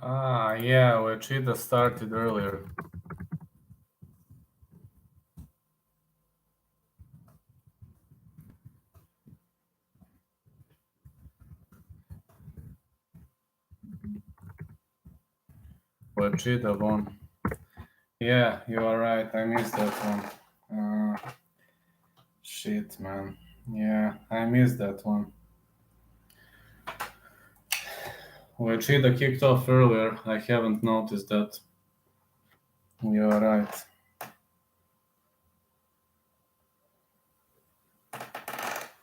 Yeah, Uchida started earlier. Uchida won. Yeah, you are right. I missed that one. Shit, man. Yeah, I missed that one. Uchida kicked off earlier. I haven't noticed that. You are right.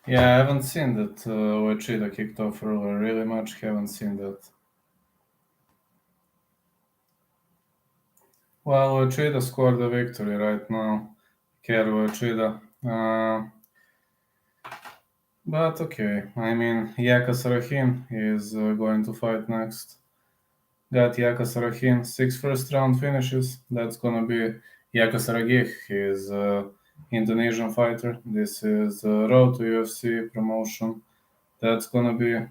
Yeah, I haven't seen that Uchida kicked off earlier. Really much haven't seen that. Well, Uchida scored the victory right now. Kero Uchida. But okay, I mean, Yaka Sarahin is going to fight next. Got Yaka Sarahin, 6 first-round finishes. That's gonna be Yaka Saragih. He's Indonesian fighter. This is Road to UFC promotion. That's gonna be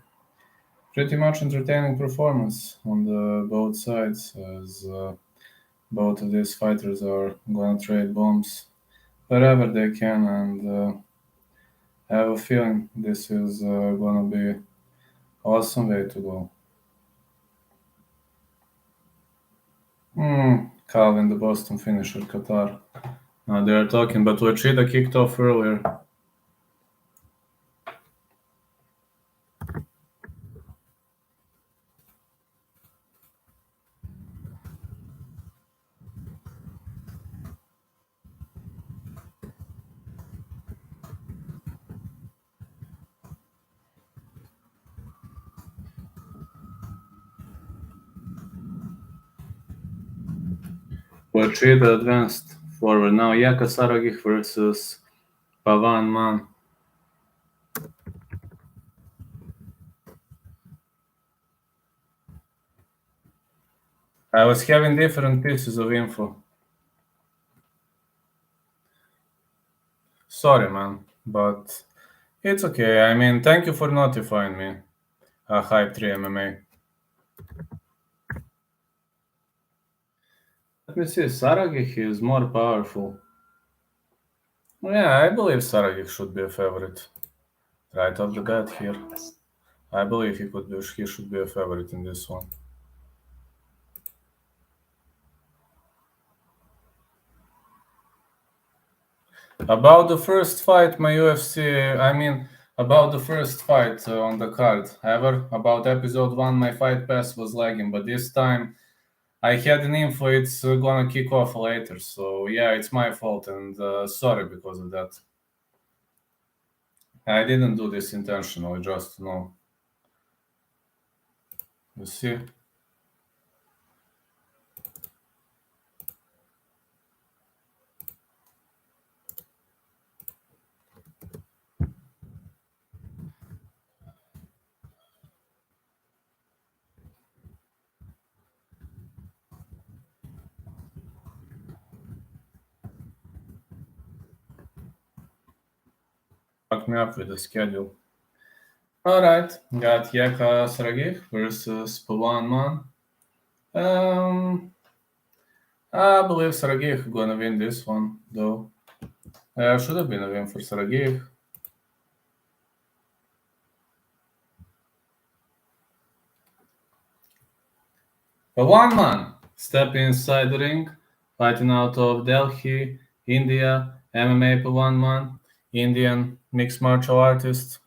pretty much entertaining performance on the both sides, as both of these fighters are gonna trade bombs wherever they can, and I have a feeling this is gonna be awesome way to go. Calvin, the Boston finisher, Qatar. They are talking, but Wachida kicked off earlier. Wachida advanced forward. Now Yaka Saragih versus Pavan Man. I was having different pieces of info. Sorry, man, but it's okay. I mean, thank you for notifying me. Hype 3 MMA. Let me see. Saragih is more powerful. Yeah, I believe Saragih should be a favorite. Right off the bat here. I believe he should be a favorite in this one. About the first fight, my UFC, I mean, about the first fight on the card. Ever about episode 1, my fight pass was lagging, but this time I had an info it's gonna kick off later. So yeah, it's my fault, and sorry because of that. I didn't do this intentionally, just you see. Fuck me up with the schedule. Alright, got Yaka Saragih versus Pawan Man. I believe Saragih gonna win this one, though. Should have been a win for Saragih. But one man stepping inside the ring, fighting out of Delhi, India, MMA for one man, Indian mixed martial artist.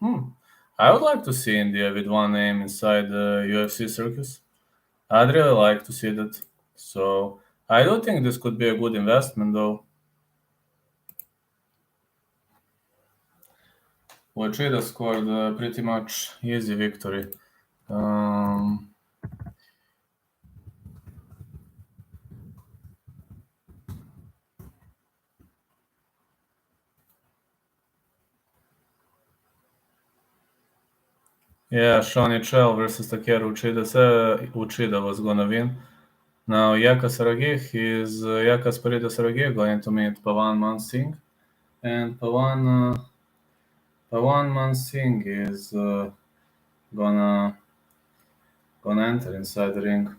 I would like to see India with one name inside the UFC circus. I'd really like to see that. So I do think this could be a good investment, though. Wachida scored a pretty much easy victory. Um, yeah, Shawnee Chell versus Takeru Uchida. Uchida was gonna win. Now Yaka Saragih is Yaka Sparita Saragih going to meet Pawan Mansingh, and Pawan Mansingh is gonna enter inside the ring.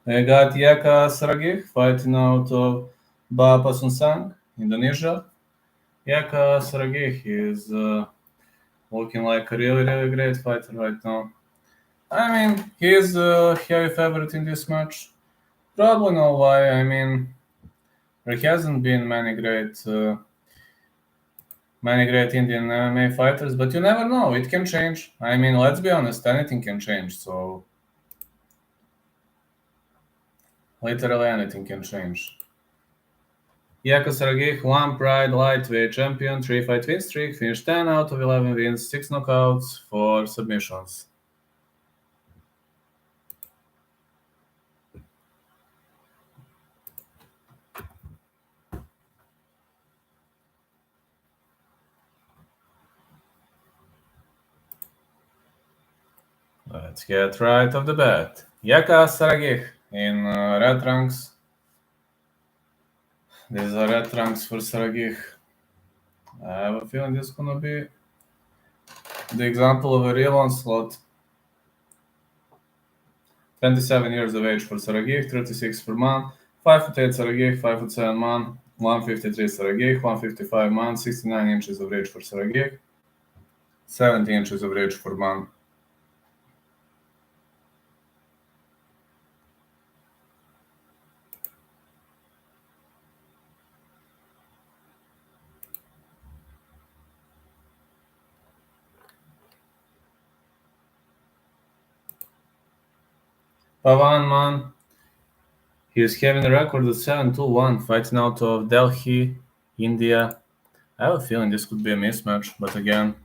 We got Yaka Saragih fighting out of Bapasunsang, Indonesia. Yaka Saragih is looking like a really, really great fighter right now. I mean, he's a heavy favorite in this match. Probably know why. I mean, there hasn't been many great Indian MMA fighters, but you never know. It can change. I mean, let's be honest, anything can change. So literally anything can change. Yaka Saragih, one Pride lightweight champion, 3-fight win streak, finished 10 out of 11 wins, 6 knockouts, 4 submissions. Let's get right off the bat. Yaka Saragih in red ranks. These are red ranks for Saragih. I have a feeling this is gonna be the example of a real onslaught. 27 years of age for Saragih, 36 for Man, 5'8 Saragih, 5'7 Man, 153 Saragih, 155 Man, 69 inches of reach for Saragih, 70 inches of reach for Man. Pavan Man, he is having a record of 7-2-1, fighting out of Delhi, India. I have a feeling this could be a mismatch, but again,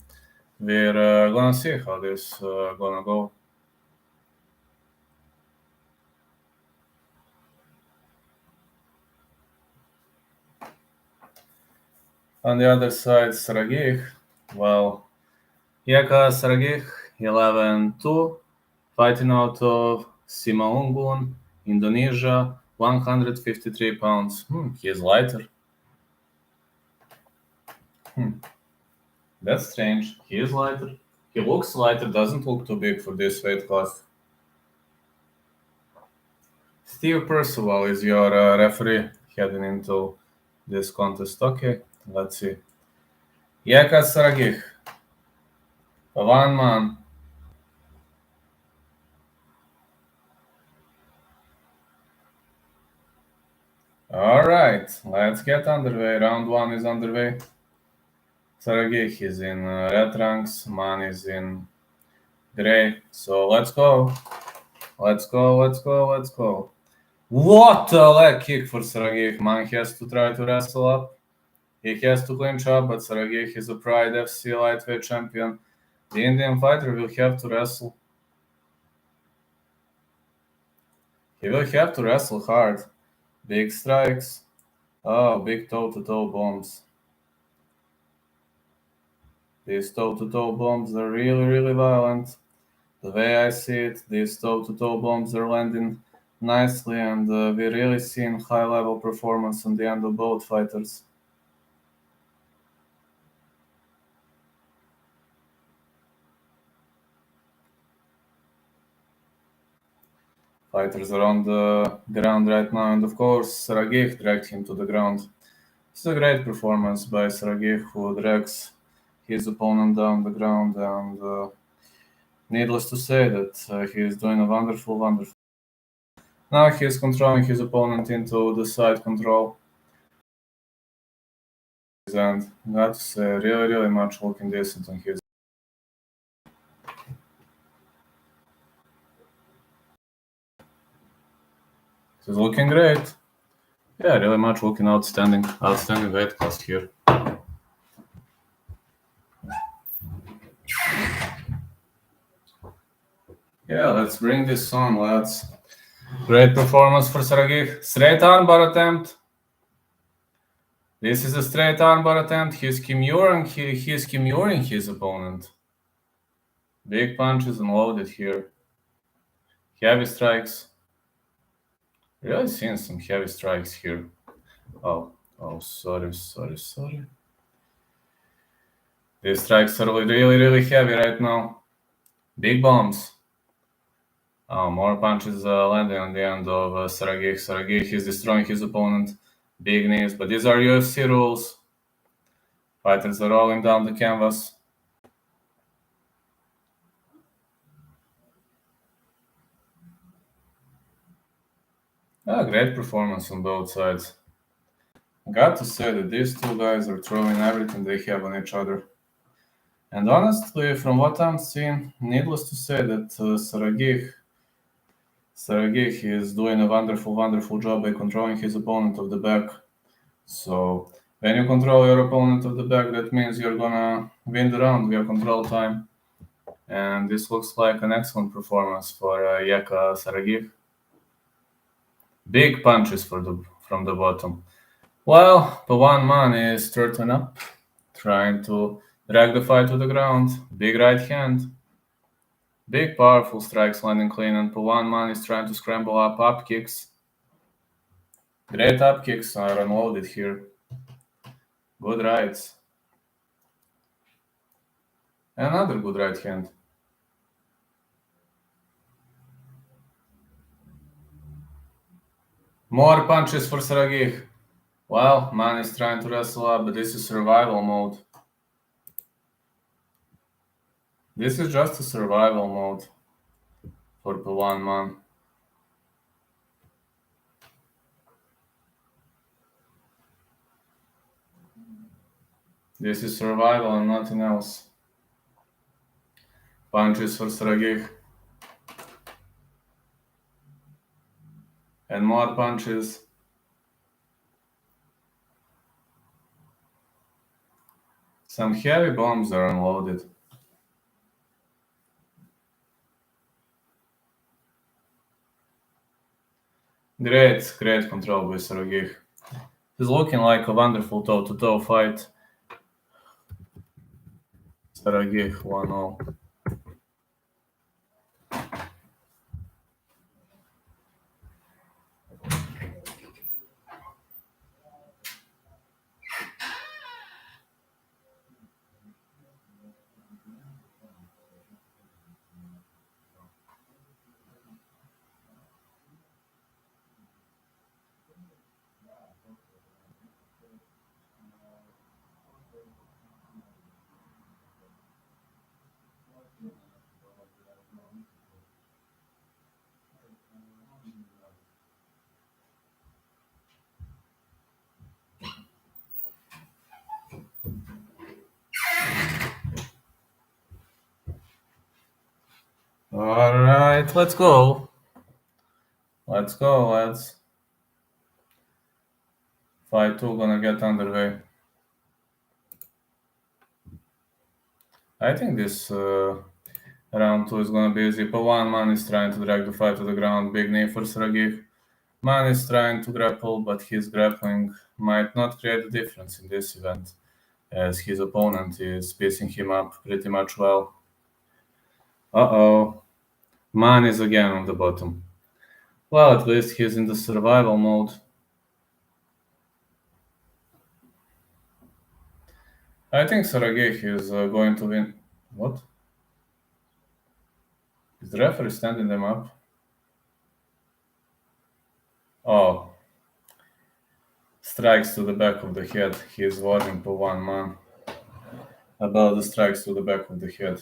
we're gonna see how this gonna go. On the other side, Saragih, well, Yaka Saragih, 11-2, fighting out of Simalungun, Indonesia, 153 pounds. He is lighter. That's strange. He is lighter. He looks lighter, doesn't look too big for this weight class. Steve Percival is your referee heading into this contest. Okay, let's see. Yaka Saragih, one man. All right, let's get underway. Round one is underway. Saragih is in red ranks, Man is in gray. So let's go. Let's go, let's go, let's go. What a leg kick for Saragih. Man has to try to wrestle up. He has to clinch up, but Saragih is a Pride FC lightweight champion. The Indian fighter will have to wrestle. He will have to wrestle hard. Big strikes. Oh, big toe-to-toe bombs. These toe-to-toe bombs are really, really violent. The way I see it, these toe-to-toe bombs are landing nicely, and we're really seeing high-level performance on the end of both fighters. Fighters are on the ground right now, and of course, Saragih dragged him to the ground. It's a great performance by Saragih, who drags his opponent down the ground, and needless to say that he is doing a wonderful, wonderful. Now he is controlling his opponent into the side control. And got to say, really, really much looking decent on his. He's looking great. Yeah, really much looking outstanding. Outstanding weight class here. Yeah, let's bring this on, lads. Great performance for Saragih. Straight armbar attempt. This is a straight armbar attempt. He's kimmuring his opponent. Big punches unloaded here. Heavy strikes. Really seeing some heavy strikes here. Oh, sorry. These strikes are really, really heavy right now. Big bombs. More punches landing on the end of Saragih. Saragih is destroying his opponent. Big knees, but these are UFC rules. Fighters are rolling down the canvas. Great performance on both sides. Got to say that these two guys are throwing everything they have on each other. And honestly, from what I'm seeing, needless to say that Saragih is doing a wonderful, wonderful job by controlling his opponent of the back. So when you control your opponent of the back, that means you're gonna win the round via control time. And this looks like an excellent performance for Yaka Saragih. Big punches from the bottom. Well, the one man is turning up, trying to drag the fight to the ground. Big right hand. Big powerful strikes landing clean, and Pawan Man is trying to scramble up kicks. Great up kicks are unloaded here. Good rights. Another good right hand. More punches for Saragih. Well, Man is trying to wrestle up, but this is survival mode. This is just a survival mode for Pawan Man. This is survival and nothing else. Punches for Saragih. And more punches. Some heavy bombs are unloaded. Great control by Saragih. It's looking like a wonderful toe-to-toe fight. Saragih 1-0. Alright, let's go. Let's go, lads. Fight 2 gonna get underway. I think this round 2 is gonna be easy. Pawan Man is trying to drag the fight to the ground. Big knee for Saragih. Man is trying to grapple, but his grappling might not create a difference in this event, as his opponent is piecing him up pretty much well. Uh-oh. Man is again on the bottom. Well, at least he's in the survival mode. I think Saragih is going to win. What? Is the referee standing them up? Oh. Strikes to the back of the head. He is warning Pawan Man about the strikes to the back of the head.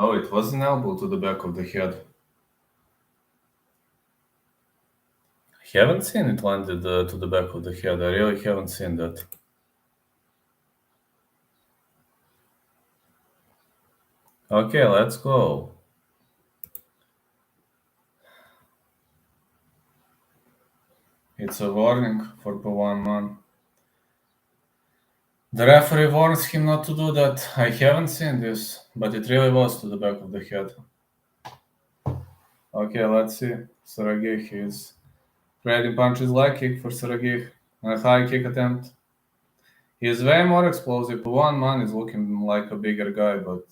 Oh, it was an elbow to the back of the head. Haven't seen it landed to the back of the head. I really haven't seen that. Okay, let's go. It's a warning for Pawan Man. The referee warns him not to do that. I haven't seen this, but it really was to the back of the head. Okay, let's see. Saragih is trading punches, leg kick for Saragih. A high kick attempt. He is way more explosive. Pawan Man is looking like a bigger guy, but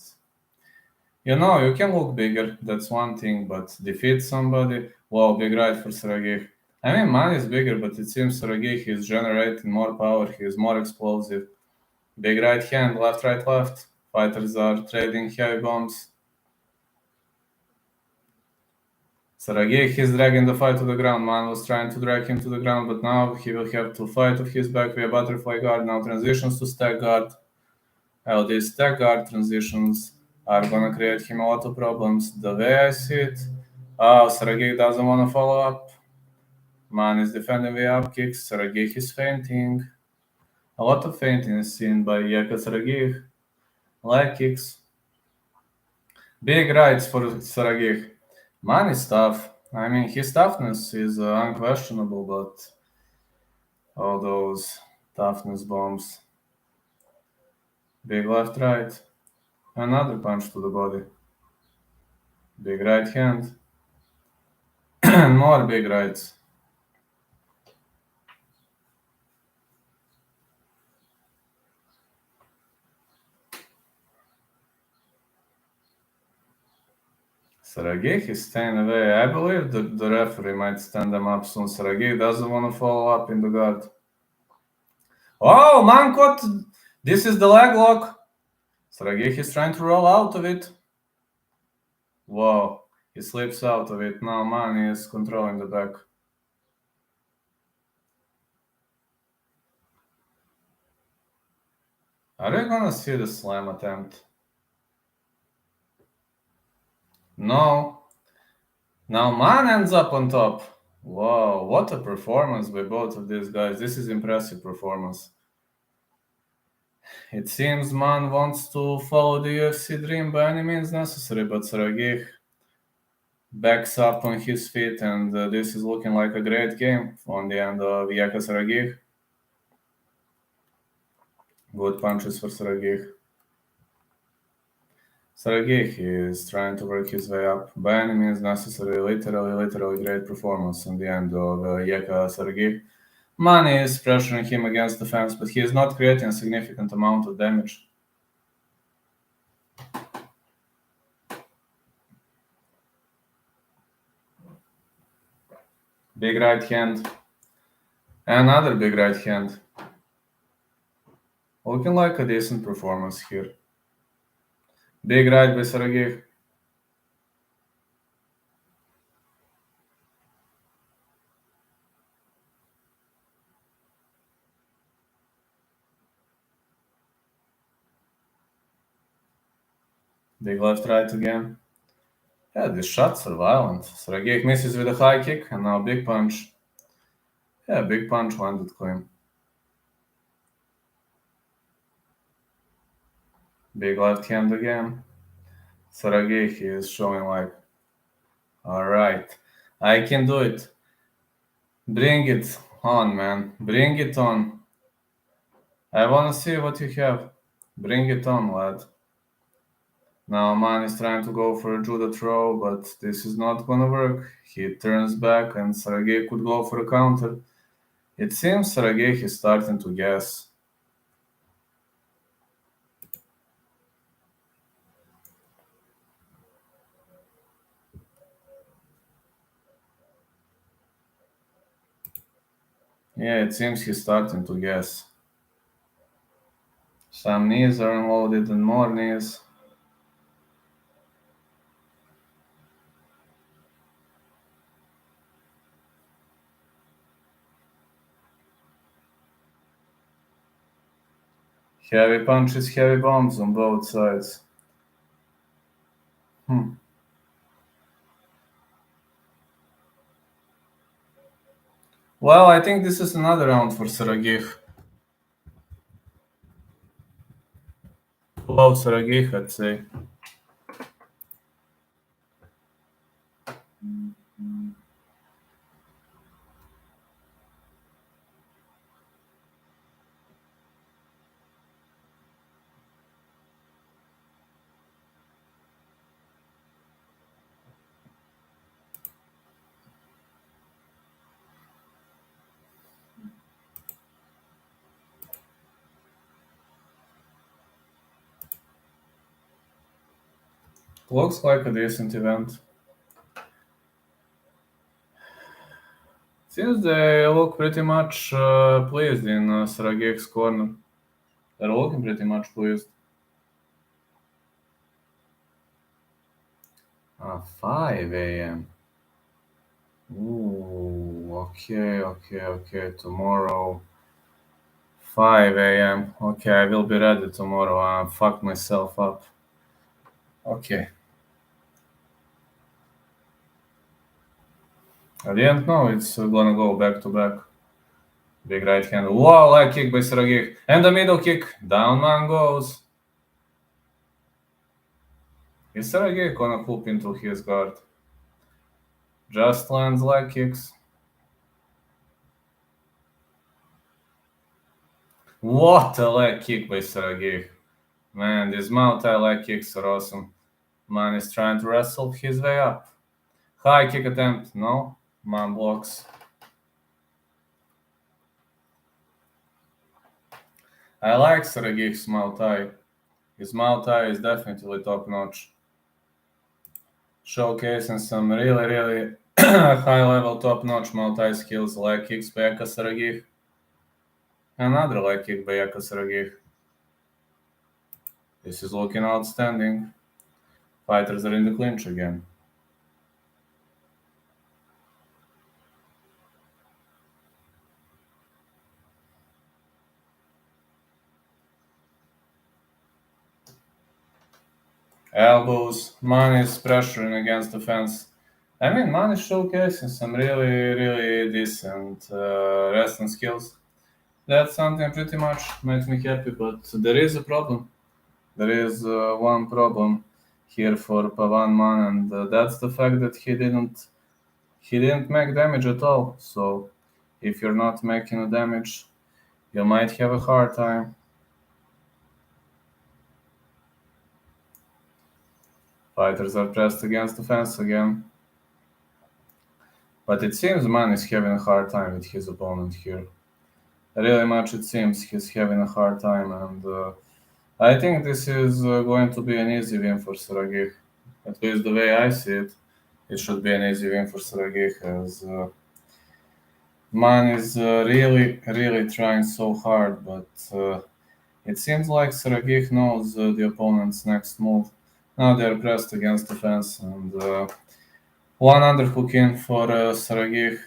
you can look bigger, that's one thing, but defeat somebody, wow, big right for Saragih. I mean, Man is bigger, but it seems Saragih is generating more power, he is more explosive. Big right hand, left, right, left. Fighters are trading heavy bombs. Saragih is dragging the fight to the ground. Man was trying to drag him to the ground, but now he will have to fight off his back via butterfly guard. Now transitions to stack guard. Well, these stack guard transitions are gonna create him a lot of problems. The way I see it, Saragih doesn't want to follow up. Man is defending via up kicks. Saragih is fainting. A lot of fainting is seen by Yaka Saragih. Leg kicks. Big rights for Saragih. Man is tough. I mean, his toughness is unquestionable, but all those toughness bombs. Big left right. Another punch to the body. Big right hand. More big rights. Saragih is staying away. I believe the referee might stand them up soon. Saragih doesn't want to follow up in the guard. Oh, man caught. This is the leg lock. Saragih is trying to roll out of it. Whoa, he slips out of it. Now man is controlling the back. Are we gonna see the slam attempt? No. Now man ends up on top. Wow, what a performance by both of these guys. This is impressive performance. It seems man wants to follow the UFC dream by any means necessary, but Saragih backs up on his feet, and this is looking like a great game on the end of Yaka Saragih. Good punches for Saragih. Saragih is trying to work his way up by any means necessary. Literally great performance in the end of Yaka Saragih. Man is pressuring him against the fence, but he is not creating a significant amount of damage. Big right hand. Another big right hand. Looking like a decent performance here. Big right by Saragih. Big left right again. Yeah, these shots are violent. Saragih misses with a high kick, and now big punch. Yeah, big punch landed clean. Big left hand again. Saragih is showing like, alright, I can do it. Bring it on, man. Bring it on. I wanna see what you have. Bring it on, lad. Now man is trying to go for a judo throw, but this is not gonna work. He turns back and Saragih could go for a counter. It seems Saragih is starting to gas. Yeah, it seems he's starting to gas. Some knees are unloaded and more knees. Heavy punches, heavy bombs on both sides. Well, I think this is another round for Saragih. Low Saragih, I'd say. Looks like a decent event. Seems they look pretty much pleased in Saragih's corner. They're looking pretty much pleased. 5 a.m. Ooh, okay. Tomorrow, 5 a.m. Okay, I will be ready tomorrow. I fucked myself up. Okay. I didn't know it's gonna go back to back. Big right hand. Wow, leg kick by Sergey. And the middle kick. Down man goes. Is Sergey gonna hoop into his guard? Just lands leg kicks. What a leg kick by Sergey. Man, these multi leg kicks are awesome. Man is trying to wrestle his way up. High kick attempt. No. Man blocks. I like Sergey's multi. His multi is definitely top notch. Showcasing some really high level top notch multi skills leg kicks by Eka Sergey. Another leg kick by Eka Sergey. This is looking outstanding. Fighters are in the clinch again. Elbows. Man is pressuring against the fence. I mean, Man is showcasing some really decent wrestling skills. That's something pretty much makes me happy, but there is a problem. There is one problem here for Pavan Man, and that's the fact that he didn't make damage at all. So if you're not making a damage, you might have a hard time. Fighters are pressed against the fence again. But it seems Man is having a hard time with his opponent here. Really much it seems he's having a hard time, and I think this is going to be an easy win for Sergey. At least the way I see it, it should be an easy win for Sergey, as Man is really trying so hard, but it seems like Sergey knows the opponent's next move. Now they're pressed against the fence, and one underhook in for Sergey.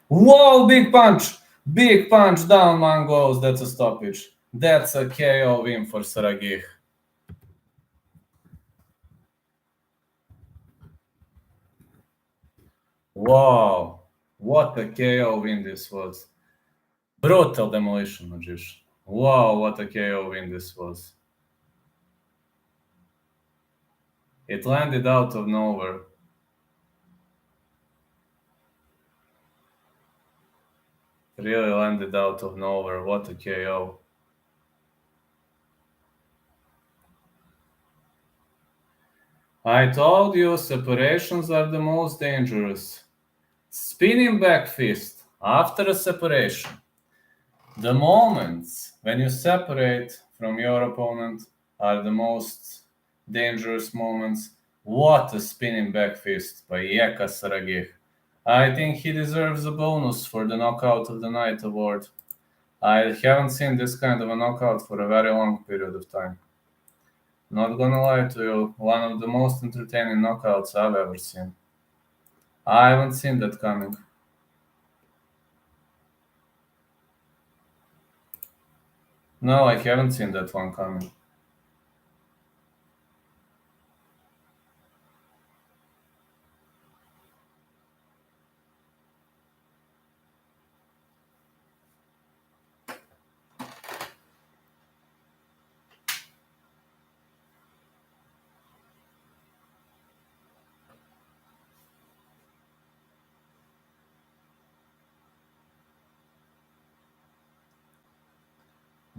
Whoa, big punch! Big punch, down man goes. That's a stoppage. That's a KO win for Sergey. Wow, what a KO win this was. Brutal demolition, Magician. Wow, what a KO win this was. It landed out of nowhere. Really landed out of nowhere. What a KO. I told you separations are the most dangerous. Spinning back fist after a separation. The moments when you separate from your opponent are the most dangerous moments. What a spinning back fist by Yeka Saragih. I think he deserves a bonus for the Knockout of the Night award. I haven't seen this kind of a knockout for a very long period of time. Not gonna lie to you, one of the most entertaining knockouts I've ever seen. I haven't seen that coming. No, I haven't seen that one coming.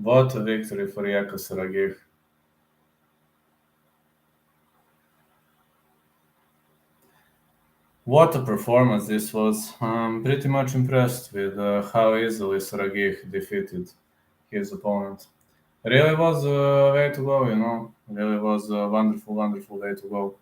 What a victory for Yaka Saragih. What a performance this was. I'm pretty much impressed with how easily Saragih defeated his opponent. Really was a way to go, you know. Really was a wonderful way to go.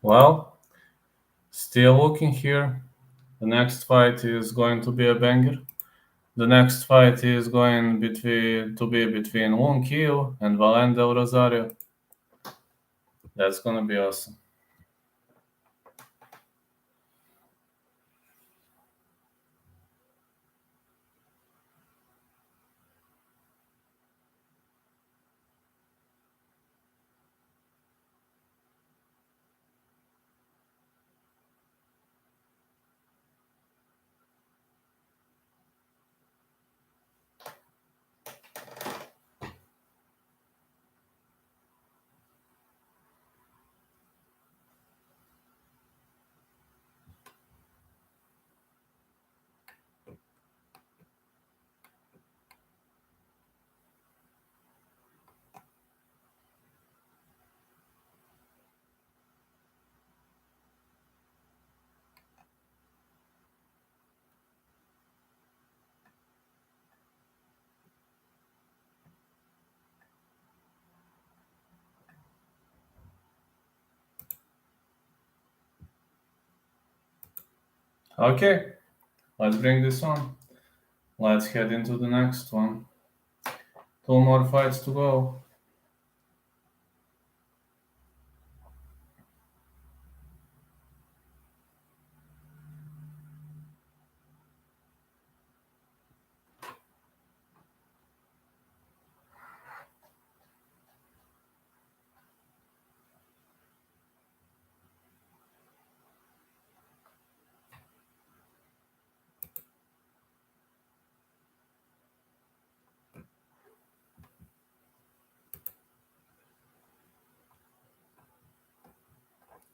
Well, still looking here. The next fight is going to be a banger. The next fight is going between Wong Kyu and Valen Del Rosario. That's gonna be awesome. Okay, let's bring this on. Let's head into the next one. Two more fights to go.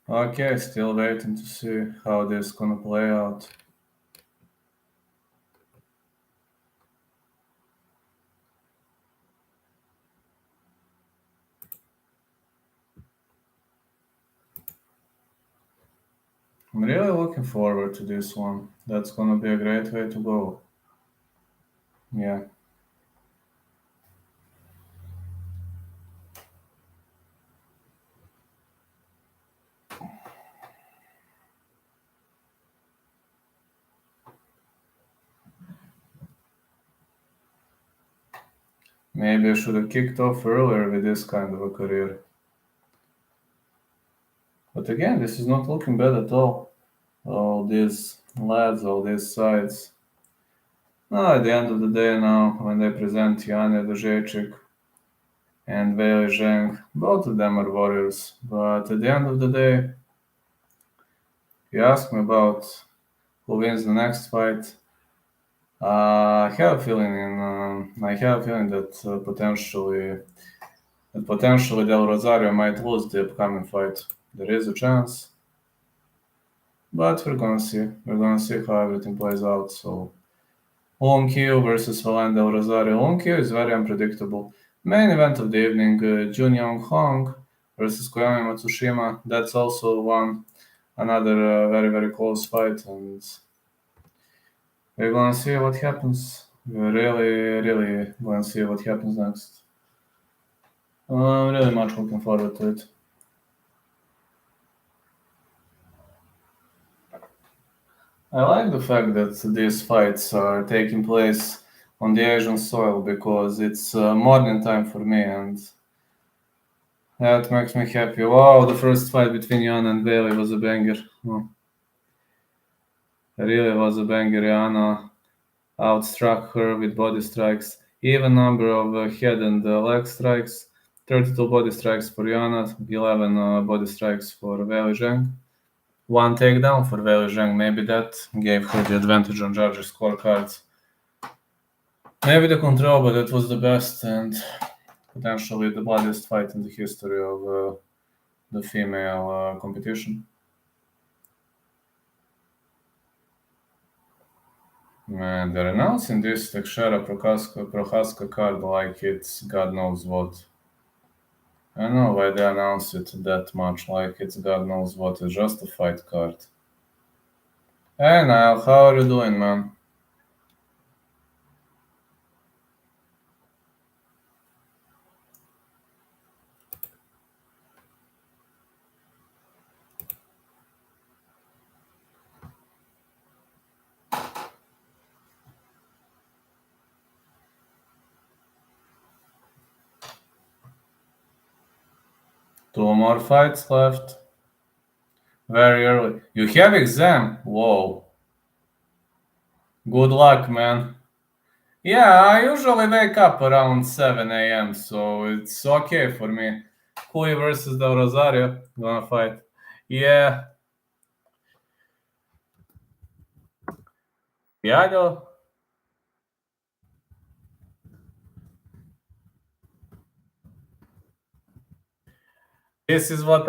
Okay, still waiting to see how this gonna play out. I'm really looking forward to this one. That's gonna be a great way to go. Yeah, maybe I should have kicked off earlier with this kind of a career. But again, this is not looking bad at all. All these lads, all these sides. No, at the end of the day now, when they present Jane Dojecic and Wei Zheng, both of them are warriors. But at the end of the day, you ask me about who wins the next fight. I have a feeling that potentially Del Rosario might lose the upcoming fight. There is a chance, but we're gonna see. We're gonna see how everything plays out. So Long Q versus Valan Del Rosario. Long Q is very unpredictable. Main event of the evening: Jun Yong Hong versus Koyami Matsushima. That's also another very close fight, and we're gonna see what happens. We're really gonna see what happens next. I'm really much looking forward to it. I like the fact that these fights are taking place on the Asian soil because it's morning time for me, and that makes me happy. Wow, the first fight between Yana and Bailey was a banger. Oh, really was a banger. Yana outstruck her with body strikes, even number of head and leg strikes. 32 body strikes for Yana, 11 body strikes for Bailey Zhang. One takedown for Wei Zheng. Maybe that gave her the advantage on judges' scorecards. Maybe the control, but it was the best and potentially the bloodiest fight in the history of the female competition. And they're announcing this Tekshera Prohaska card like it's God knows what. I don't know why they announce it that much, like it's God knows what. It's just a fight card. Hey Niall, how are you doing, man? Two more fights left. Very early. You have exam? Whoa. Good luck, man. Yeah, I usually wake up around 7 a.m., so it's okay for me. Kui versus Del Rosario. Gonna fight. Yeah. Yago. These are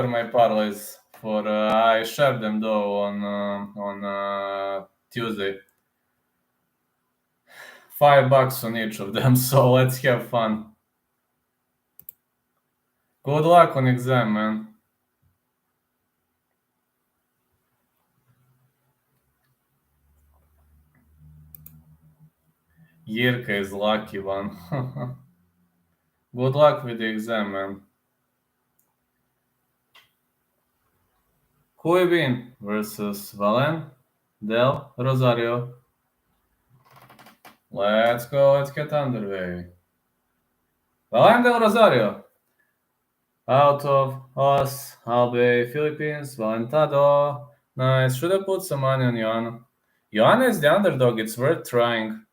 my parlays for, I shared them though on Tuesday. $5 on each of them, so let's have fun. Good luck on exam, man. Yirka is lucky one. Good luck with the exam, man. Huibin versus Valen Del Rosario. Let's go, let's get underway. Valen Del Rosario. Out of us, Albay, Philippines, Valentado. Nice. Should have put some money on Joanna. Joanna is the underdog. It's worth trying.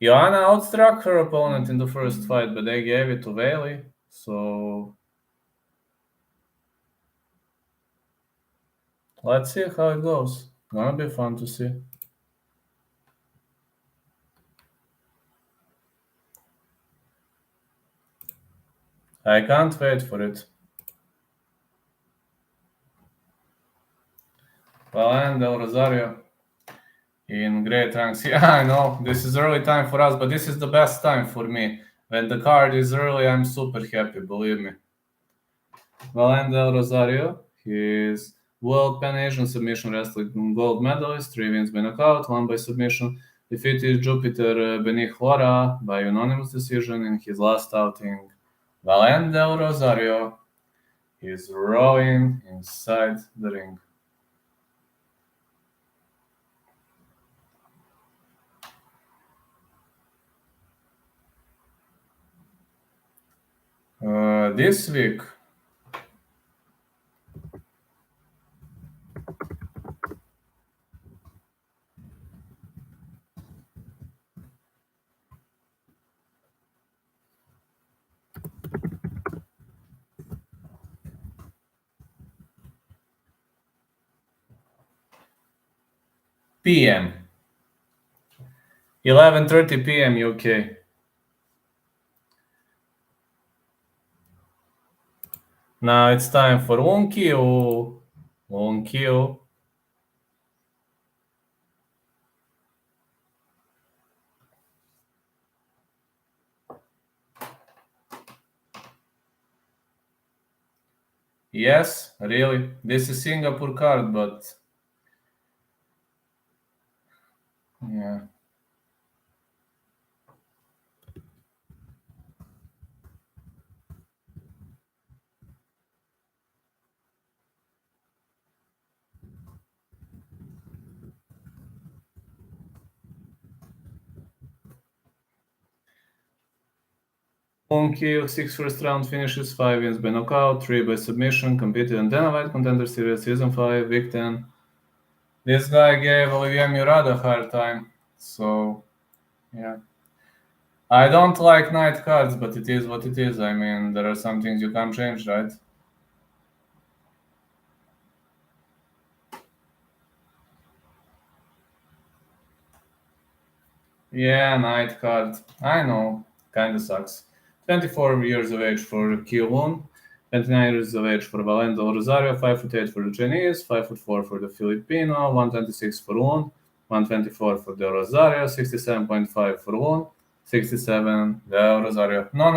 Joanna outstruck her opponent in the first fight, but they gave it to Bailey. So let's see how it goes. Gonna be fun to see. I can't wait for it. Valen Del Rosario in great ranks. Yeah, I know. This is early time for us, but this is the best time for me. When the card is early, I'm super happy, believe me. Valen Del Rosario, he is World Pan Asian Submission Wrestling gold medalist, 3 wins by knockout, 1 by submission. Defeated Jupiter Benihora by unanimous decision in his last outing. Valen Del Rosario is rowing inside the ring. This week, PM, 11:30 p.m. UK. Now it's time for Wonkyo. Wonkyo. Yes, really. This is Singapore card, but yeah. Monkey, 6 first round finishes, 5 wins by knockout, 3 by submission, competed in Dana White Contender Series Season 5, Week 10. This guy gave Olivier Murad a hard time, so yeah. I don't like night cards, but it is what it is. I mean, there are some things you can't change, right? Yeah, night card. I know, kinda sucks. 24 years of age for Kyolun, 29 years of age for Valendo Rosario, 5'8" for the Chinese, 5'4" for the Filipino, 126 for Lun, 124 for Del Rosario, 67.5 for Lun, 67 Del Rosario. No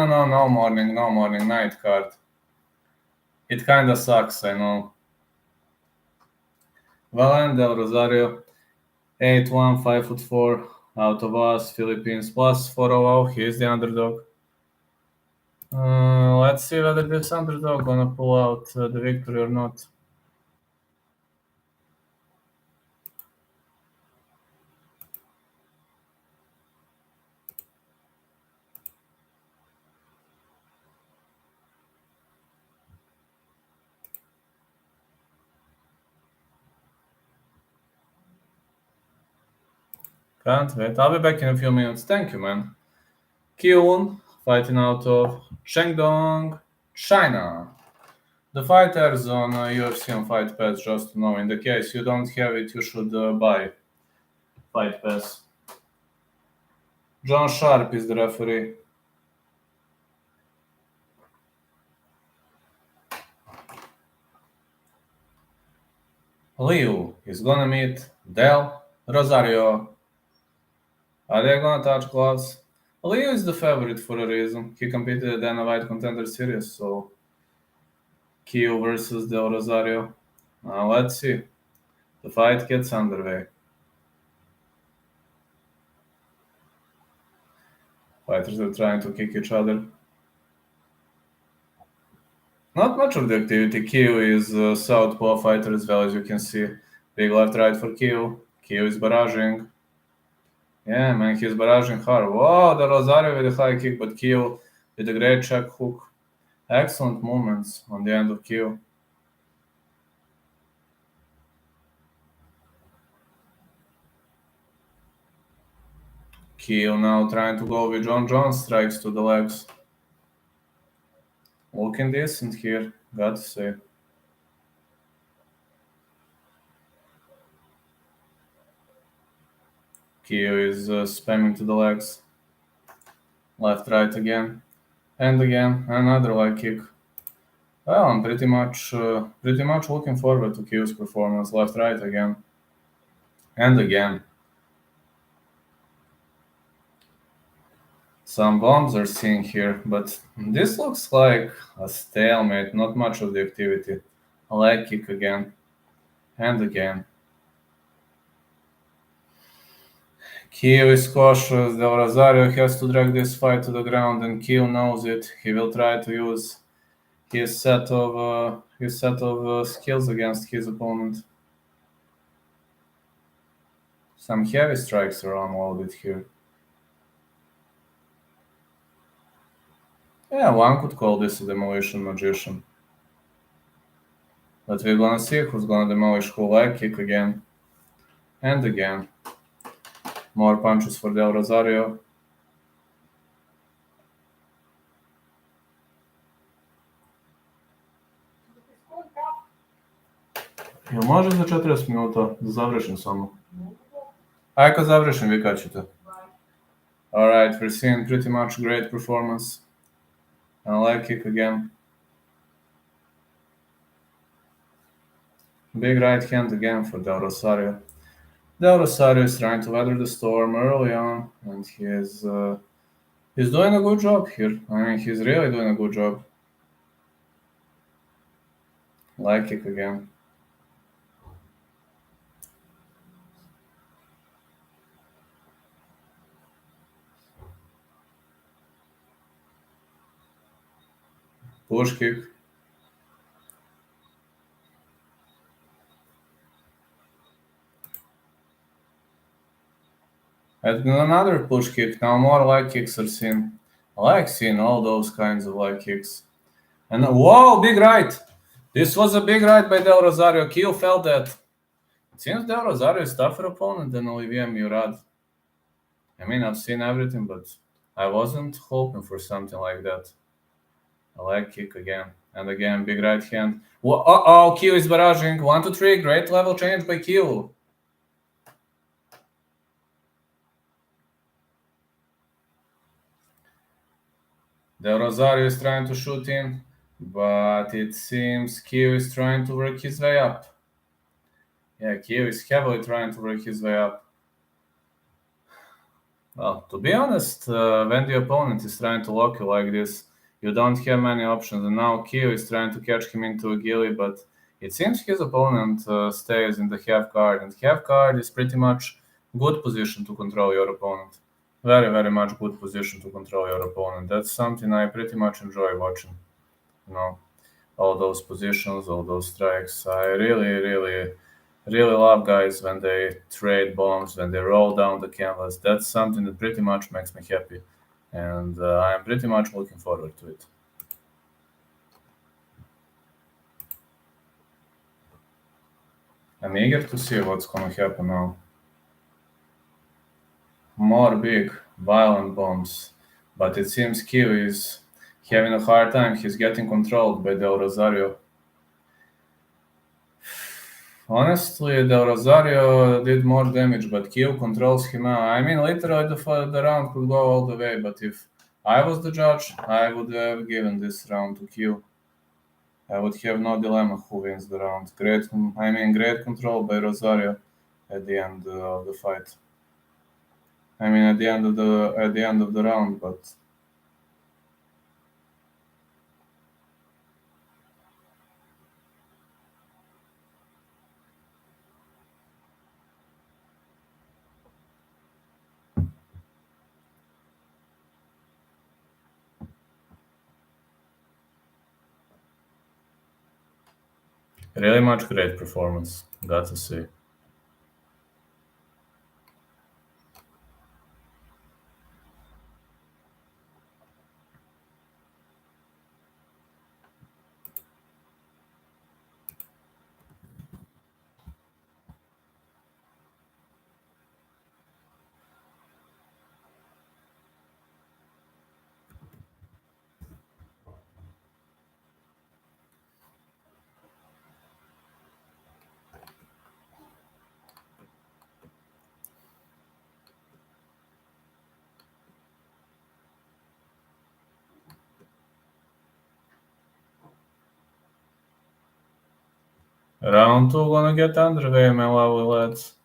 morning, no morning, night card. It kinda sucks, I know. Valen Del Rosario, 8'1", 5'4", out of us, Philippines plus 400, he is the underdog. Let's see whether this underdog gonna pull out the victory or not. Can't wait. I'll be back in a few minutes. Thank you, man. Kyun, fighting out of Shandong, China. The fighters on UFC and Fight Pass, just to know, in the case you don't have it, you should buy Fight Pass. John Sharp is the referee. Liu is gonna meet Del Rosario. Are they gonna touch gloves? Liu is the favorite for a reason. He competed at the Dana White Contender Series, so Kyo versus Del Rosario. Let's see. The fight gets underway. Fighters are trying to kick each other. Not much of the activity. Kyo is a southpaw fighter as well, as you can see. Big left right for Kyo. Kyo is barraging. Yeah, man, he's barraging hard. Wow, the Rosario with a high kick, but Kyo with a great check hook. Excellent movements on the end of Kyo. Kyo now trying to go with John Jones strikes to the legs. Looking decent here, got to say. Kyo is spamming to the legs. Left, right again. And again, another leg kick. Well, I'm pretty much looking forward to Kyo's performance. Left, right again. And again. Some bombs are seen here, but this looks like a stalemate, not much of the activity. A leg kick again. And again. Kyo is cautious. Del Rosario has to drag this fight to the ground, and Kyo knows it. He will try to use his set of skills against his opponent. Some heavy strikes are unloaded here. Yeah, one could call this a demolition magician. But we're gonna see who's gonna demolish who. Leg kick again. And again. More punches for Del Rosario. Jel može za 40 minuta da završim samo? Ajko završim, vi kad ćete? Alright, we're seeing pretty much great performance. And leg kick again. Big right hand again for Del Rosario. Del Rosario is trying to weather the storm early on, and he's doing a good job here. I mean, he's really doing a good job. Leg kick again. Push kick. And another push kick. Now more leg kicks are seen. I like seeing all those kinds of leg kicks. And whoa, big right! This was a big right by Del Rosario. Kyo felt that. It seems Del Rosario is tougher opponent than Olivier Murad. I mean, I've seen everything, but I wasn't hoping for something like that. A leg kick again. And again, big right hand. Uh-oh, Kyo is barraging. 1, 2, 3. Great level change by Kyo. Del Rosario is trying to shoot in, but it seems Kyo is trying to work his way up. Yeah, Kyo is heavily trying to work his way up. Well, to be honest, when the opponent is trying to lock you like this, you don't have many options. And now Kyo is trying to catch him into a gilly, but it seems his opponent stays in the half guard, and half guard is pretty much good position to control your opponent. Very, very much good position to control your opponent. That's something I pretty much enjoy watching. You know, all those positions, all those strikes. I really, really, really love guys when they trade bombs, when they roll down the canvas. That's something that pretty much makes me happy, and I'm pretty much looking forward to it. I'm eager to see what's gonna happen now. More big, violent bombs. But it seems Q is having a hard time. He's getting controlled by Del Rosario. Honestly, Del Rosario did more damage, but Q controls him now. I mean, literally, the round could go all the way, but if I was the judge, I would have given this round to Q. I would have no dilemma who wins the round. Great control by Rosario at the end of the fight. I mean, at the end of the round, but really much great performance. Got to say. Round two gonna get underway, my lovely lads.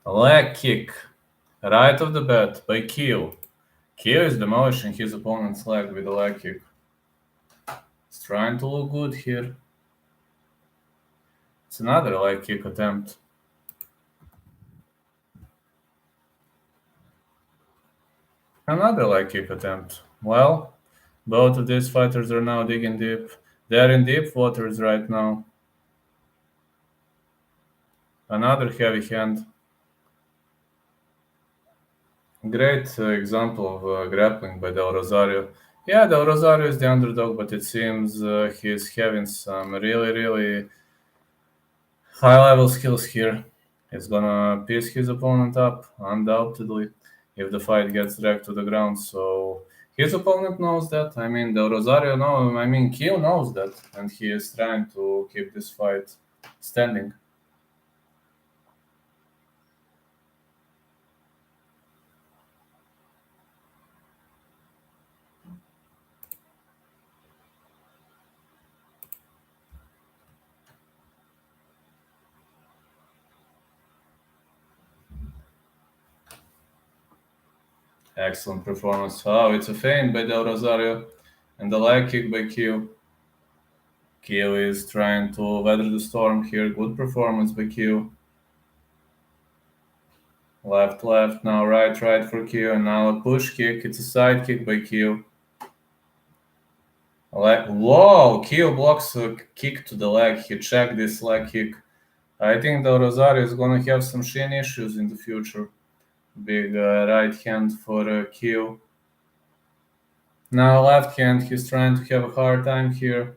Leg kick. Right of the bat by Q. Q is demolishing his opponent's leg with a leg kick. He's trying to look good here. It's another leg kick attempt. Another leg kick attempt. Well, both of these fighters are now digging deep. They're in deep waters right now. Another heavy hand. Great example of grappling by Del Rosario. Yeah, Del Rosario is the underdog, but it seems he's having some really high level skills here. He's gonna piece his opponent up, undoubtedly, if the fight gets dragged to the ground. So his opponent knows that. I mean, Del Rosario knows. I mean, Keel knows that, and he is trying to keep this fight standing. Excellent performance. Oh, it's a feint by Del Rosario, and the leg kick by Keel. Keel is trying to weather the storm here. Good performance by Keel. Left, now right for Keel, and now a push kick. It's a side kick by Keel. Whoa! Keo blocks a kick to the leg. He checked this leg kick. I think Del Rosario is gonna have some shin issues in the future. Big right hand for Keo. Now left hand. He's trying to have a hard time here.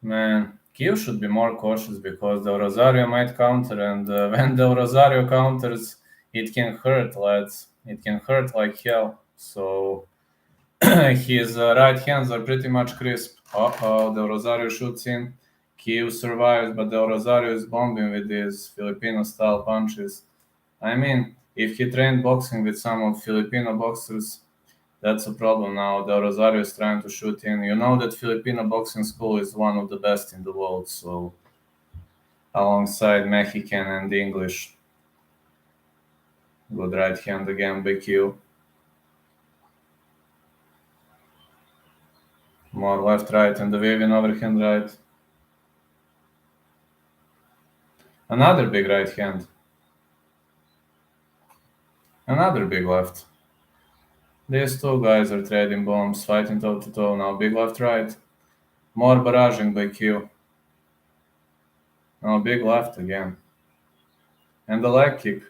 Man, Keo should be more cautious because Del Rosario might counter, and when Del Rosario counters, it can hurt, lads. It can hurt like hell. So his right hands are pretty much crisp. Uh-oh, Del Rosario shoots in. Kiev survives, but Del Rosario is bombing with these Filipino-style punches. I mean, if he trained boxing with some of Filipino boxers, that's a problem now. Del Rosario is trying to shoot in. You know that Filipino boxing school is one of the best in the world, so alongside Mexican and English. Good right hand again by Q. More left right and the waving overhand right. Another big right hand. Another big left. These two guys are trading bombs, fighting toe to toe now. Big left right. More barraging by Q. Now big left again. And the leg kick.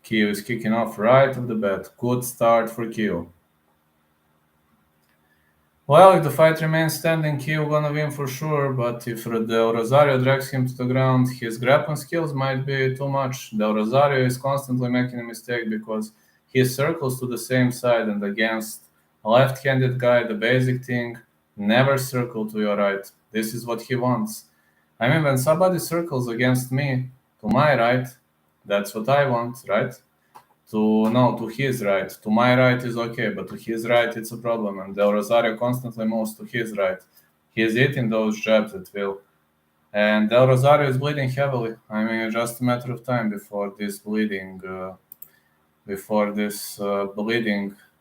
Q is kicking off right off the bat. Good start for Q. Well, if the fight remains standing, Kiev gonna win for sure, but if Del Rosario drags him to the ground, his grappling skills might be too much. Del Rosario is constantly making a mistake because he circles to the same side, and against a left-handed guy, the basic thing, never circle to your right. This is what he wants. I mean, when somebody circles against me, to my right, that's what I want, right? To his right. To my right is okay, but to his right it's a problem. And Del Rosario constantly moves to his right. He's eating those jabs at will. And Del Rosario is bleeding heavily. I mean, it's just a matter of time before this bleeding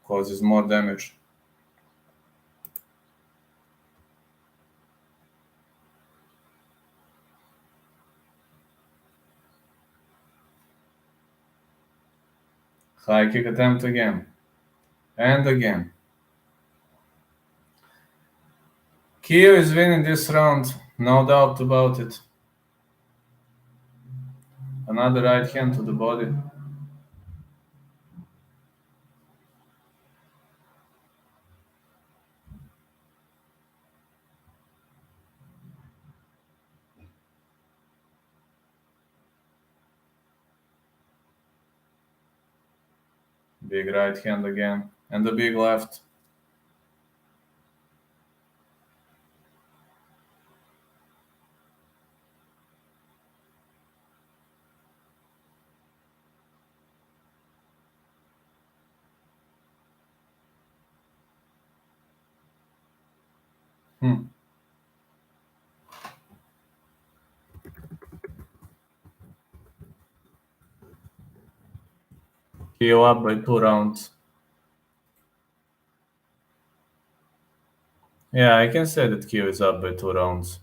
causes more damage. High kick attempt again and again. Kiev is winning this round, no doubt about it. Another right hand to the body. Big right hand again. And the big left. Hmm. Kiev up by 2 rounds. Yeah, I can say that Kiev is up by 2 rounds.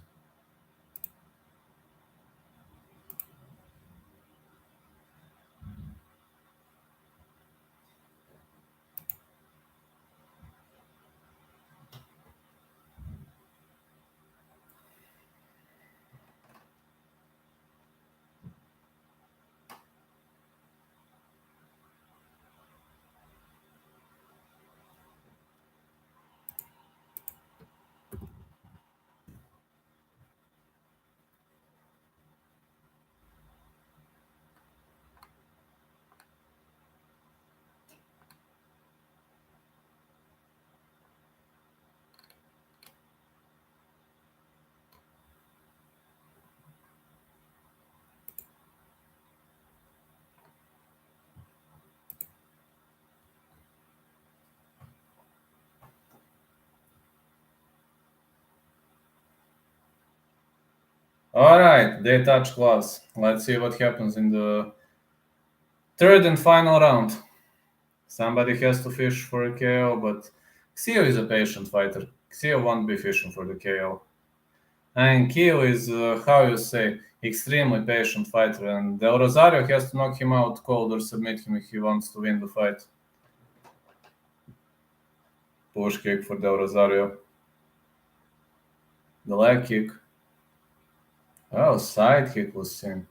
All right, they touch gloves. Let's see what happens in the third and final round. Somebody has to fish for a KO, but Xio is a patient fighter. Xio won't be fishing for the KO. And Keo is, how you say, extremely patient fighter, and Del Rosario has to knock him out cold or submit him if he wants to win the fight. Push kick for Del Rosario. The leg kick. Oh, side kick was seen.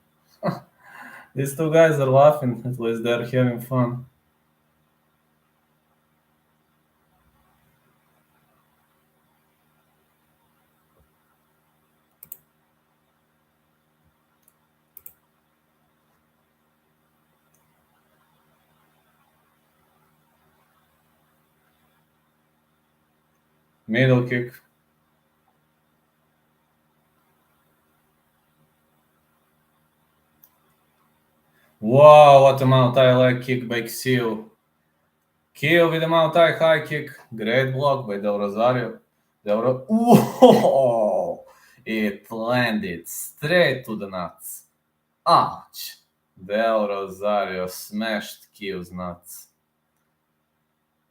These two guys are laughing, at least they're having fun. Middle kick. Wow, what a Mount I leg kick by Xio. Keo with a Mount I high kick. Great block by Del Rosario. Whoa! It landed straight to the nuts. Ouch! Del Rosario smashed Keo's nuts.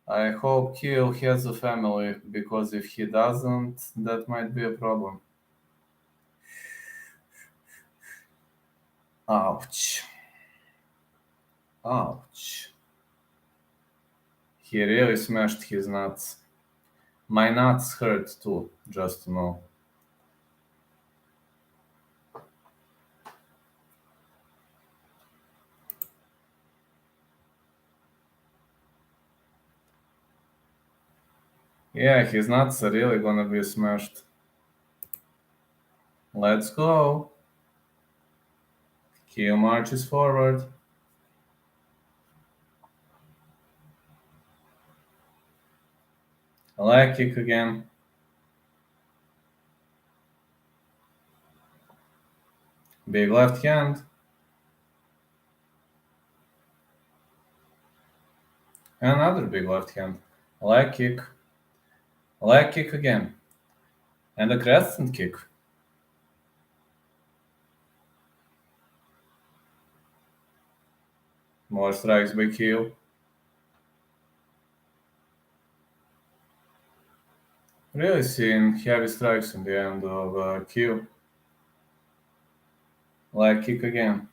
I hope Keo has a family, because if he doesn't, that might be a problem. Ouch. Ouch. He really smashed his nuts. My nuts hurt too, just to know. Yeah, his nuts are really gonna be smashed. Let's go. Keo marches forward. A leg kick again. Big left hand. Another big left hand. A leg kick. A leg kick again. And a crescent kick. More strikes by Keo. Really seeing heavy strikes in the end of Keo. Leg kick again.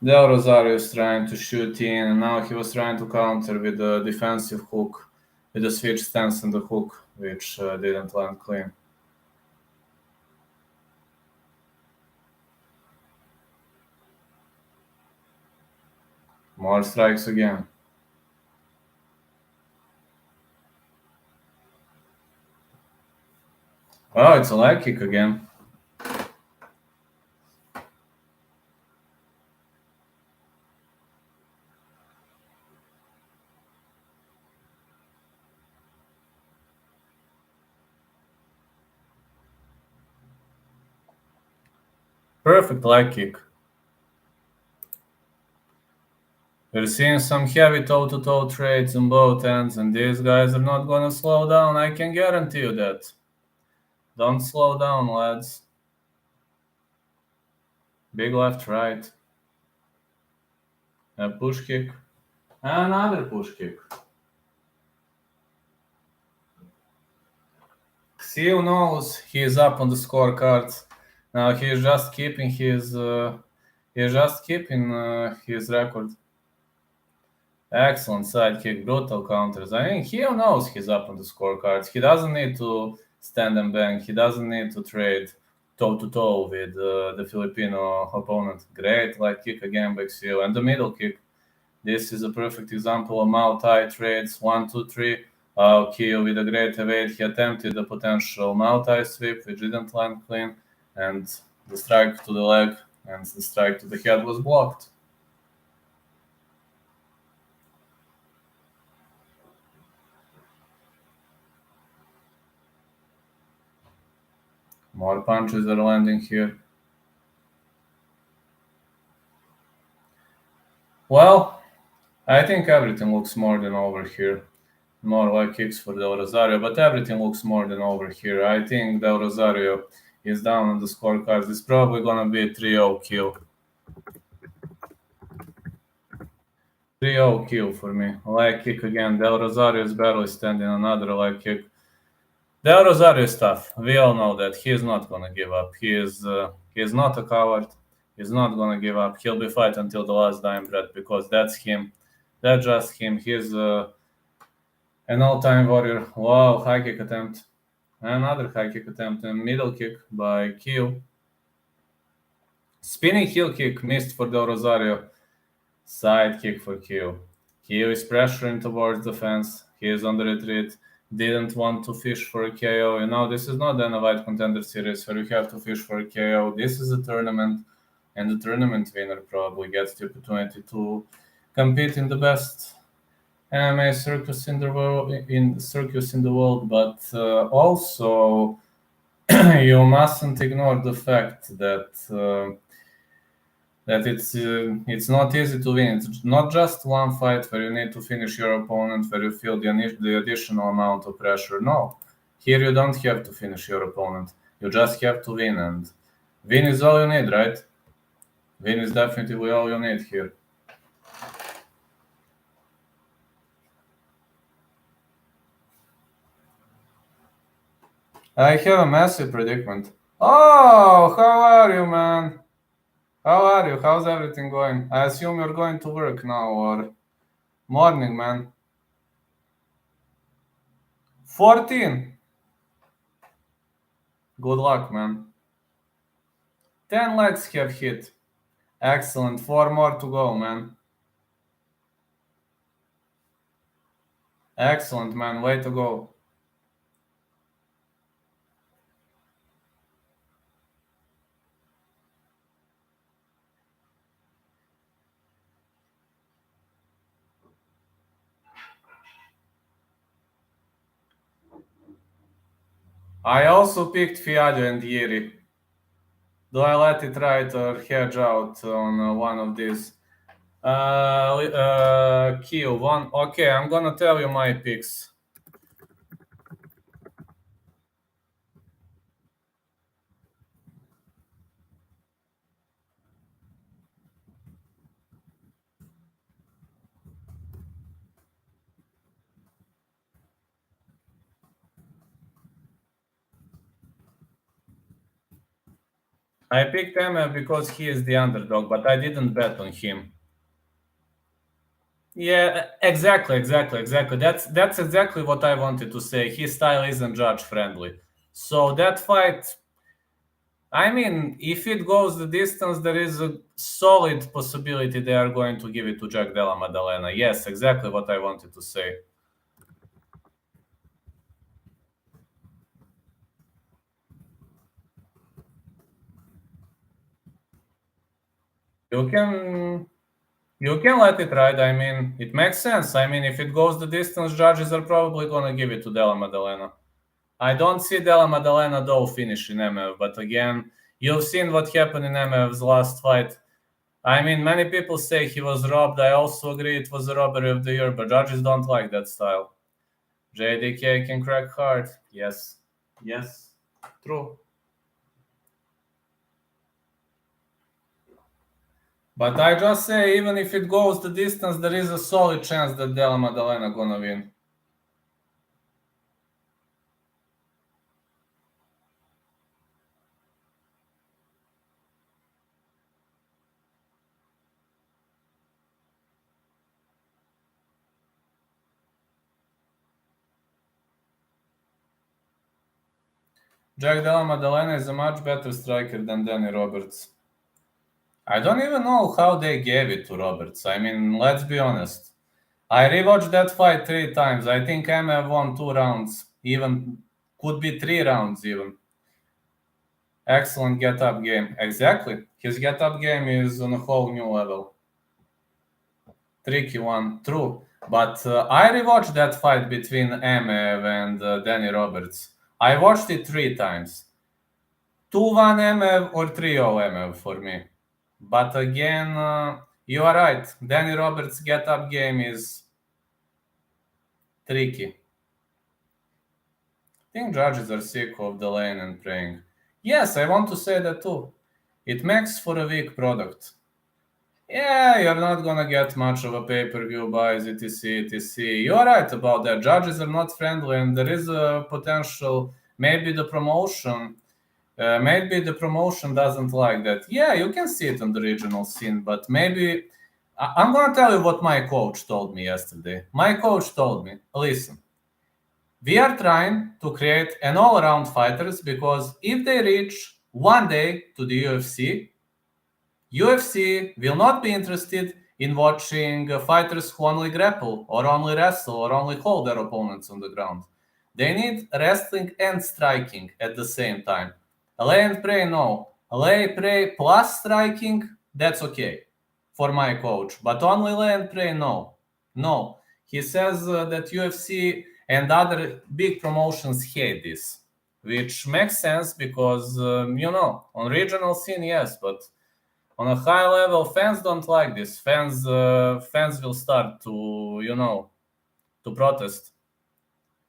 Del Rosario is trying to shoot in, and now he was trying to counter with a defensive hook, with a switch stance on the hook, which didn't land clean. More strikes again. Oh, it's a leg kick again. Perfect leg kick. We're seeing some heavy toe-to-toe trades on both ends, and these guys are not gonna slow down. I can guarantee you that. Don't slow down, lads. Big left, right. A push kick. Another push kick. Xio knows he is up on the scorecards. Now he is just keeping his record. Excellent side kick, brutal counters. I mean, he knows he's up on the scorecards. He doesn't need to stand and bang. He doesn't need to trade toe to toe with the Filipino opponent. Great leg kick again by Xio, and the middle kick. This is a perfect example of multi trades. 1, 2, 3. Keo with a great evade. He attempted a potential multi sweep, which didn't land clean, and the strike to the leg and the strike to the head was blocked. More punches are landing here. Well, I think everything looks more than over here. More like kicks for Del Rosario, but everything looks more than over here. I think Del Rosario is down on the scorecards. It's probably gonna be a 3-0 kill. 3-0 kill for me. Leg kick again. Del Rosario is barely standing. Another leg kick. Del Rosario is tough. We all know that. He is not gonna give up. He is not a coward. He's not gonna give up. He'll be fighting until the last dying breath because that's him. That's just him. He's an all-time warrior. Wow, high kick attempt. Another high kick attempt and middle kick by Keo. Spinning heel kick missed for Del Rosario. Side kick for Keo. Keo is pressuring towards the fence. He is on the retreat. Didn't want to fish for a KO. You know, this is not Dana White Contender Series where you have to fish for a KO. This is a tournament, and the tournament winner probably gets the opportunity to compete in the best MMA circus in the world. But also, you mustn't ignore the fact that it's not easy to win. It's not just one fight where you need to finish your opponent, where you feel the additional amount of pressure. No, here you don't have to finish your opponent. You just have to win, and win is all you need, right? Win is definitely all you need here. I have a massive predicament. Oh, how are you, man? How are you? How's everything going? I assume you're going to work now or morning, man. 14. Good luck, man. 10 legs have hit. Excellent. 4 more to go, man. Excellent, man. Way to go. I also picked Fialho and Yeri. Do I let it right or hedge out on one of these? Kill one. Okay, I'm gonna tell you my picks. I picked Emma because he is the underdog, but I didn't bet on him. Yeah, exactly. That's exactly what I wanted to say. His style isn't judge friendly. So that fight, I mean, if it goes the distance, there is a solid possibility they are going to give it to Jack Della Maddalena. Yes, exactly what I wanted to say. You can you can let it ride. I mean, it makes sense. I mean, if it goes the distance, judges are probably gonna give it to Della Maddalena. I don't see Della Maddalena though finish in MF, but again, you've seen what happened in MF's last fight. I mean, many people say he was robbed. I also agree it was a robbery of the year, but judges don't like that style. JDK can crack hard. Yes. Yes. True. But I just say, even if it goes the distance, there is a solid chance that Della Maddalena gonna win. Jack Della Maddalena is a much better striker than Danny Roberts. I don't even know how they gave it to Roberts. I mean, let's be honest. I rewatched that fight 3 times. I think MF won 2 rounds, even could be 3 rounds even. Excellent get up game. Exactly. His get up game is on a whole new level. Tricky one, true. But I rewatched that fight between MF and Danny Roberts. I watched it 3 times. 2-1 MF or 3-0 MF for me. But again, you are right. Danny Roberts' get up game is tricky. I think judges are sick of the lane and praying. Yes, I want to say that too. It makes for a weak product. Yeah, you're not gonna get much of a pay-per-view buys, etc, etc. You're right about that. Judges are not friendly, and there is a potential. Maybe the promotion doesn't like that. Yeah, you can see it on the regional scene, but maybe I'm gonna tell you what my coach told me yesterday. My coach told me, listen, we are trying to create an all-around fighters because if they reach one day to the UFC will not be interested in watching fighters who only grapple or only wrestle or only hold their opponents on the ground. They need wrestling and striking at the same time. Lay and pray, no. Lay, pray plus striking, that's okay for my coach. But only lay and pray, no. No. He says that UFC and other big promotions hate this, which makes sense because, on regional scene, yes, but on a high level, fans don't like this. Fans will start to protest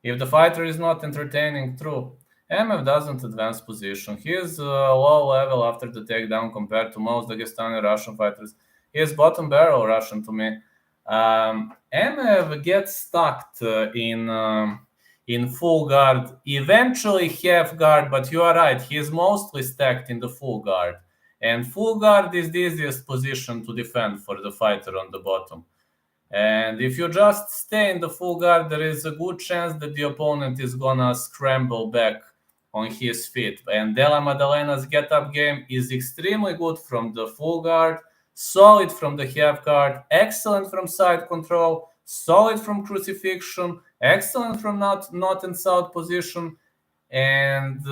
if the fighter is not entertaining. True, MF doesn't advance position. He is low level after the takedown compared to most Dagestani Russian fighters. He is bottom barrel Russian to me. MF gets stuck in full guard, eventually half guard, but you are right. He is mostly stacked in the full guard. And full guard is the easiest position to defend for the fighter on the bottom. And if you just stay in the full guard, there is a good chance that the opponent is gonna scramble back on his feet. And Della Maddalena's get-up game is extremely good from the full guard, solid from the half guard, excellent from side control, solid from crucifixion, excellent from not in south position, and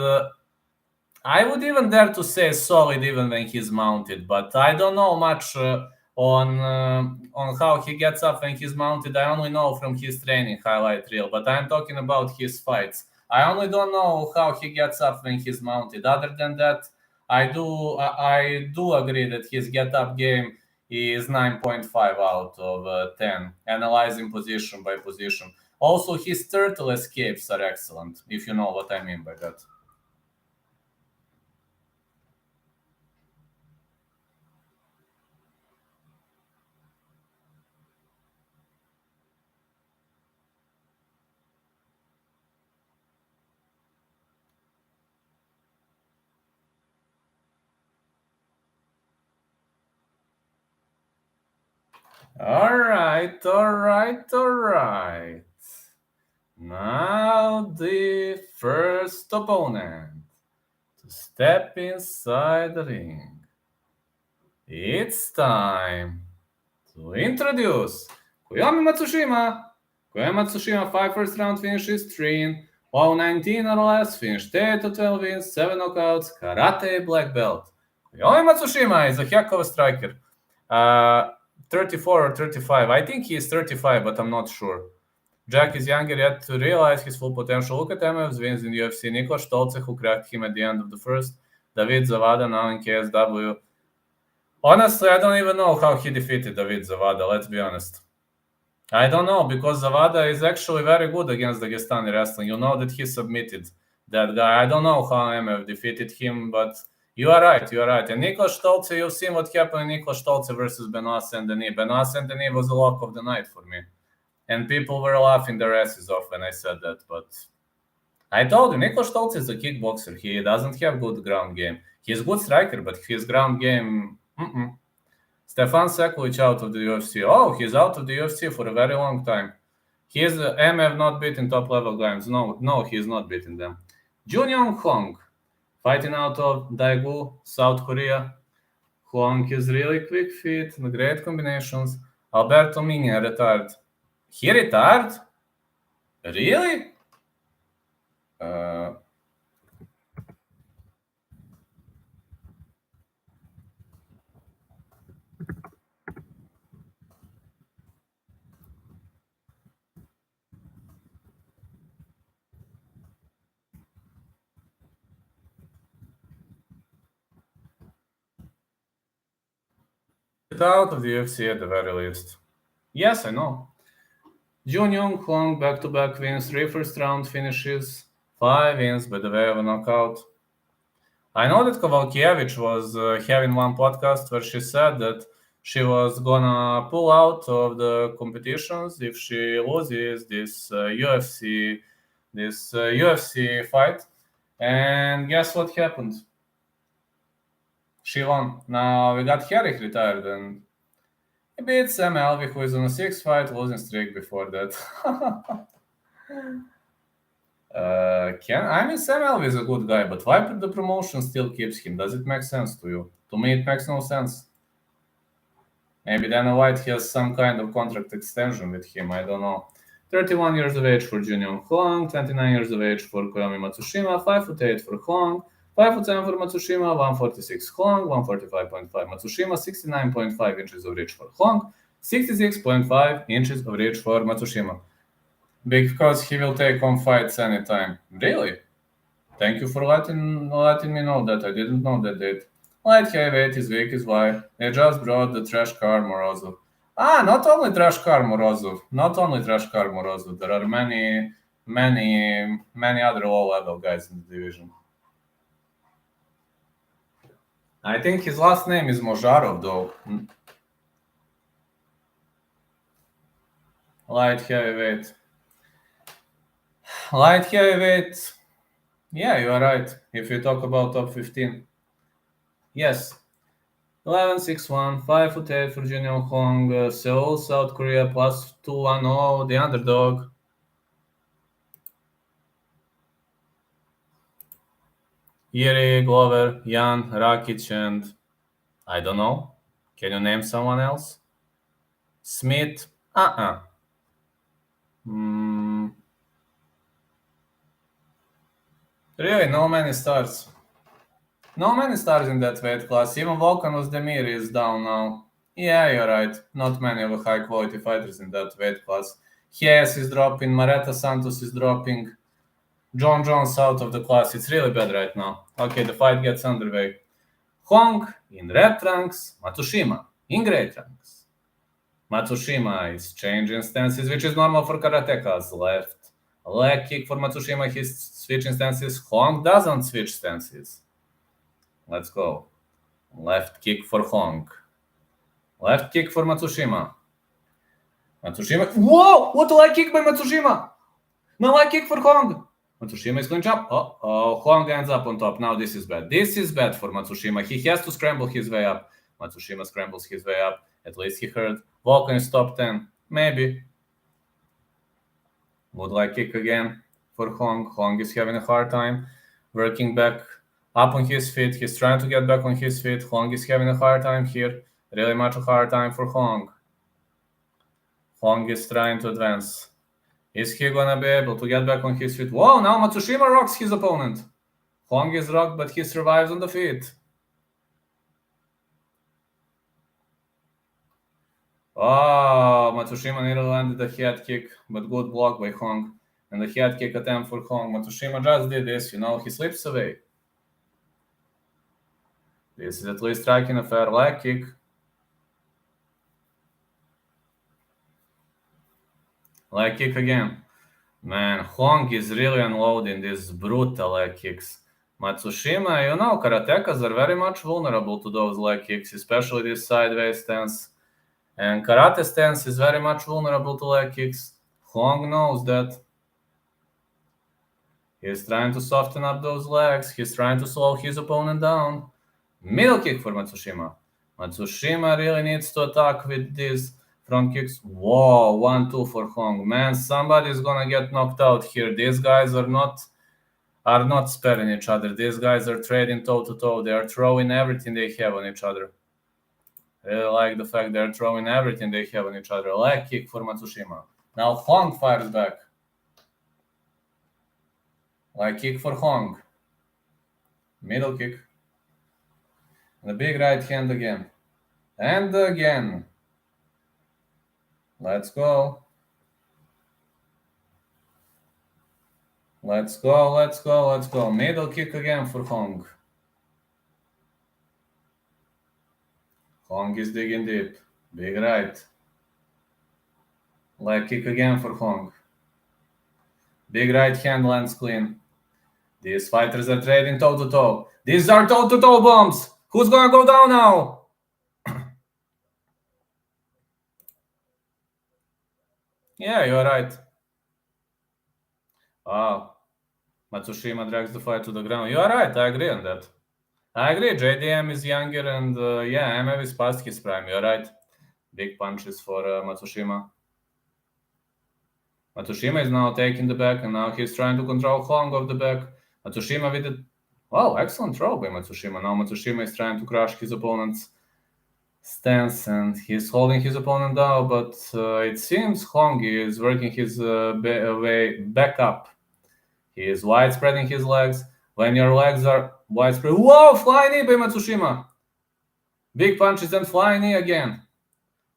I would even dare to say solid even when he's mounted, but I don't know much on how he gets up when he's mounted. I only know from his training highlight reel, but I'm talking about his fights. I only don't know how he gets up when he's mounted. Other than that, I do agree that his get up game is 9.5 out of 10, analyzing position by position. Also, his turtle escapes are excellent, if you know what I mean by that. All right, all right, all right. Now the first opponent to step inside the ring. It's time to introduce Koyomi Matsushima. Koyomi Matsushima, 5 first round finishes, 3 in, all 19 or less, finished 8 to 12 wins, 7 knockouts, karate black belt. Koyomi Matsushima is a heck of a striker. 34 or 35. I think he is 35, but I'm not sure. Jack is younger yet to realize his full potential. Look at MF's wins in UFC. Niko Stolze, who cracked him at the end of the first. David Zavada now in KSW. Honestly, I don't even know how he defeated David Zavada, let's be honest. I don't know, because Zavada is actually very good against Dagestani wrestling. You know that he submitted that guy. I don't know how MF defeated him, but you are right, you are right. And Niklas Stolze, you've seen what happened in Niklas Stolze versus Benoit Saint-Denis. Benoit Saint-Denis was the lock of the night for me. And people were laughing their asses off when I said that, but I told you, Niklas Stolze is a kickboxer. He doesn't have good ground game. He's a good striker, but his ground game... Stefan Sekulic out of the UFC. Oh, he's out of the UFC for a very long time. He's MF not beating top level guys. No, he's not beating them. Junyoung Hong, fighting out of Daegu, South Korea. Hong is really quick feet, great combinations. Alberto Minha retired. He retired? Really? Out of the UFC at the very least. Yes, I know. Jun Young Hong back-to-back wins, 3 first round finishes, 5 wins by the way of a knockout. I know that Kovalkiewicz was having one podcast where she said that she was gonna pull out of the competitions if she loses this UFC fight. And guess what happened? She won. Now we got Herrick retired, and he beat Sam Alvey, who is on a 6-fight losing streak before that. Sam Alvey is a good guy, but why the promotion still keeps him? Does it make sense to you? To me, it makes no sense. Maybe Dana White has some kind of contract extension with him. I don't know. 31 years of age for Junyoung Hong, 29 years of age for Koyomi Matsushima, 5'8" for Hong, 5'10" for Matsushima, 146 Hong, 145.5 Matsushima, 69.5 inches of reach for Hong, 66.5 inches of reach for Matsushima. Because he will take on fights anytime. Really? Thank you for letting me know that. I didn't know that date. Light heavyweight is weak is why they just brought the trash car Morozov. Not only trash car Morozov. Not only trash car Morozov. There are many other low-level guys in the division. I think his last name is Mozharov, though. Light heavyweight. Light heavyweight. Yeah, you are right. If you talk about top 15. Yes. 11-6-1, 5'8" for Junyoung Hong, Seoul, South Korea, plus 210, the underdog. Yuri, Glover, Jan, Rakic, and I don't know. Can you name someone else? Smith? Really, no many stars. No many stars in that weight class. Even Volkanov's Demir is down now. Yeah, you're right. Not many of the high quality fighters in that weight class. Hayes is dropping, Mareta Santos is dropping, John Jones out of the class. It's really bad right now. Okay, the fight gets underway. Hong in red trunks, Matsushima in gray trunks. Matsushima is changing stances, which is normal for karatekas. Left leg kick for Matsushima, he's switching stances. Hong doesn't switch stances. Let's go. Left kick for Hong. Left kick for Matsushima. Matsushima. Whoa! What a leg kick by Matsushima! No leg kick for Hong. Matsushima is going up. Oh, Hong ends up on top. Now this is bad. This is bad for Matsushima. He has to scramble his way up. Matsushima scrambles his way up. At least he heard. Volkan is top 10. Maybe. Good leg kick again for Hong. Hong is having a hard time working back up on his feet. He's trying to get back on his feet. Hong is having a hard time here. Really much a hard time for Hong. Hong is trying to advance. Is he gonna be able to get back on his feet? Whoa, now Matsushima rocks his opponent. Hong is rocked, but he survives on the feet. Oh, Matsushima nearly landed a head kick, but good block by Hong. And the head kick attempt for Hong. Matsushima just did this, he slips away. This is at least striking a fair leg kick. Leg kick again. Man, Hong is really unloading these brutal leg kicks. Matsushima, karatekas are very much vulnerable to those leg kicks, especially this sideways stance. And karate stance is very much vulnerable to leg kicks. Hong knows that. He's trying to soften up those legs. He's trying to slow his opponent down. Middle kick for Matsushima. Matsushima really needs to attack with these front kicks. Whoa, 1-2 for Hong. Man, somebody's gonna get knocked out here. These guys are not sparing each other. These guys are trading toe-to-toe. They are throwing everything they have on each other. I really like the fact they're throwing everything they have on each other. Leg kick for Matsushima. Now Hong fires back. Leg kick for Hong. Middle kick. The big right hand again. And again. Let's go. Let's go, let's go, let's go. Middle kick again for Hong. Hong is digging deep. Big right. Leg kick again for Hong. Big right hand lands clean. These fighters are trading toe-to-toe. These are toe-to-toe bombs. Who's gonna go down now? Yeah, you're right. Wow. Matsushima drags the fight to the ground. You're right, I agree on that. I agree, JDM is younger and MMA is past his prime. You're right. Big punches for Matsushima. Matsushima is now taking the back and now he's trying to control Hong off the back. Matsushima with it. Wow, excellent throw by Matsushima. Now Matsushima is trying to crush his opponent's stance and he's holding his opponent down, but it seems Hong is working his way back up. He is wide spreading his legs. When your legs are widespread, whoa, flying knee by Matsushima. Big punches and flying knee again.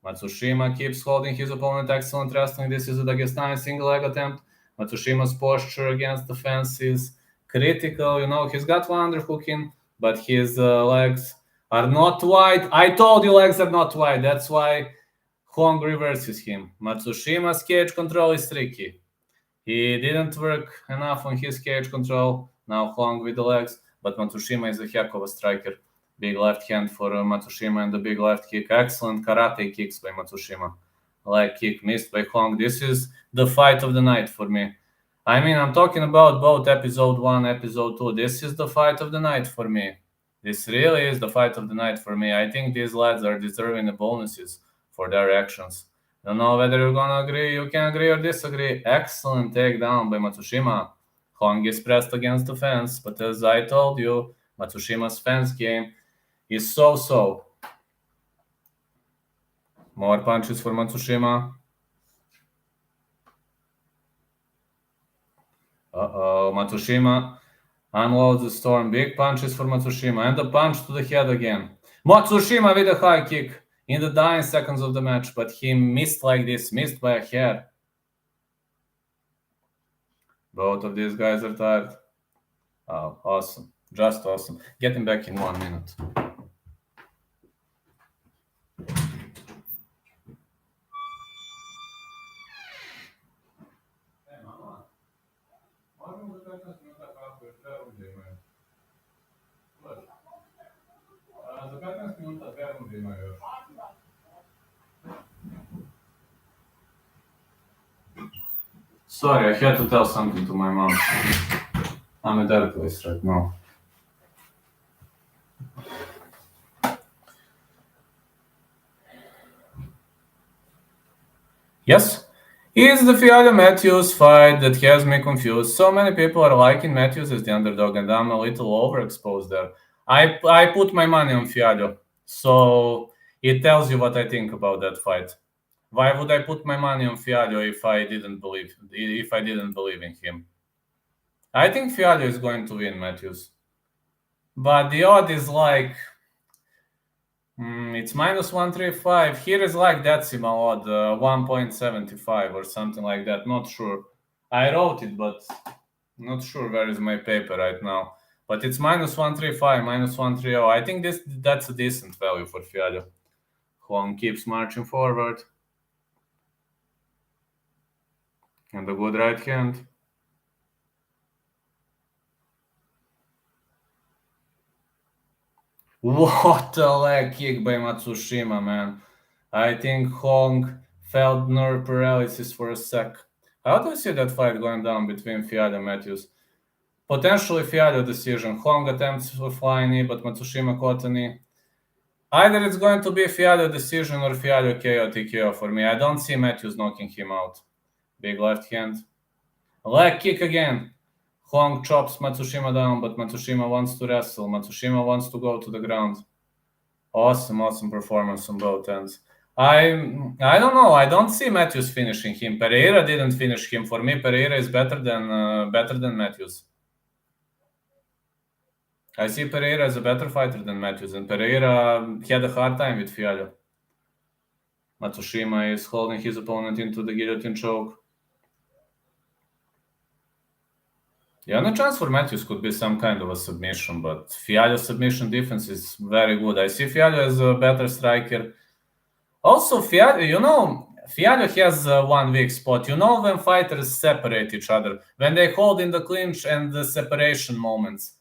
Matsushima keeps holding his opponent. Excellent wrestling. This is a Dagestani single leg attempt. Matsushima's posture against the fence is critical. He's got one underhooking, but his legs are not wide. I told you legs are not wide. That's why Hong reverses him. Matsushima's cage control is tricky. He didn't work enough on his cage control. Now Hong with the legs, but Matsushima is a heck of a striker. Big left hand for Matsushima and the big left kick. Excellent karate kicks by Matsushima. Leg kick missed by Hong. This is the fight of the night for me. I'm talking about both episode 1, episode 2. This is the fight of the night for me. This really is the fight of the night for me. I think these lads are deserving the bonuses for their actions. Don't know whether you're gonna agree. You can agree or disagree. Excellent takedown by Matsushima. Hong is pressed against the fence, but as I told you, Matsushima's fence game is so-so. More punches for Matsushima. Uh-oh, Matsushima unloads the storm. Big punches for Matsushima. And a punch to the head again. Matsushima with a high kick in the dying seconds of the match, but he missed like this, missed by a hair. Both of these guys are tired. Oh, awesome. Just awesome. Get him back in 1 minute. Sorry, I had to tell something to my mom. I'm at that place right now. Yes? It's the Fialho Matthews fight that has me confused. So many people are liking Matthews as the underdog, and I'm a little overexposed there. I put my money on Fialho, so it tells you what I think about that fight. Why would I put my money on Fialho if I didn't believe in him? I think Fialho is going to win Matthews, but the odd is like it's minus 135. Here is like decimal odd, 1.75 or something like that. Not sure. I wrote it, but not sure where is my paper right now. But it's minus 135, minus 130. I think that's a decent value for Fialho. Huang keeps marching forward. And a good right hand. What a leg kick by Matsushima, man. I think Hong felt nerve paralysis for a sec. How do you see that fight going down between Fialho and Matthews? Potentially Fialho decision. Hong attempts a flying knee, but Matsushima caught a knee. Either it's going to be Fialho decision or Fialho KO TKO for me. I don't see Matthews knocking him out. Big left hand. Leg kick again. Hong chops Matsushima down, but Matsushima wants to wrestle. Matsushima wants to go to the ground. Awesome performance on both ends. I don't know. I don't see Matthews finishing him. Pereira didn't finish him. For me, Pereira is better than Matthews. I see Pereira as a better fighter than Matthews, and Pereira had a hard time with Fialho. Matsushima is holding his opponent into the guillotine choke. The only chance for Matthews could be some kind of a submission, but Fialho's submission defense is very good. I see Fialho as a better striker. Also, Fialho has one weak spot. When fighters separate each other, when they hold in the clinch and the separation moments.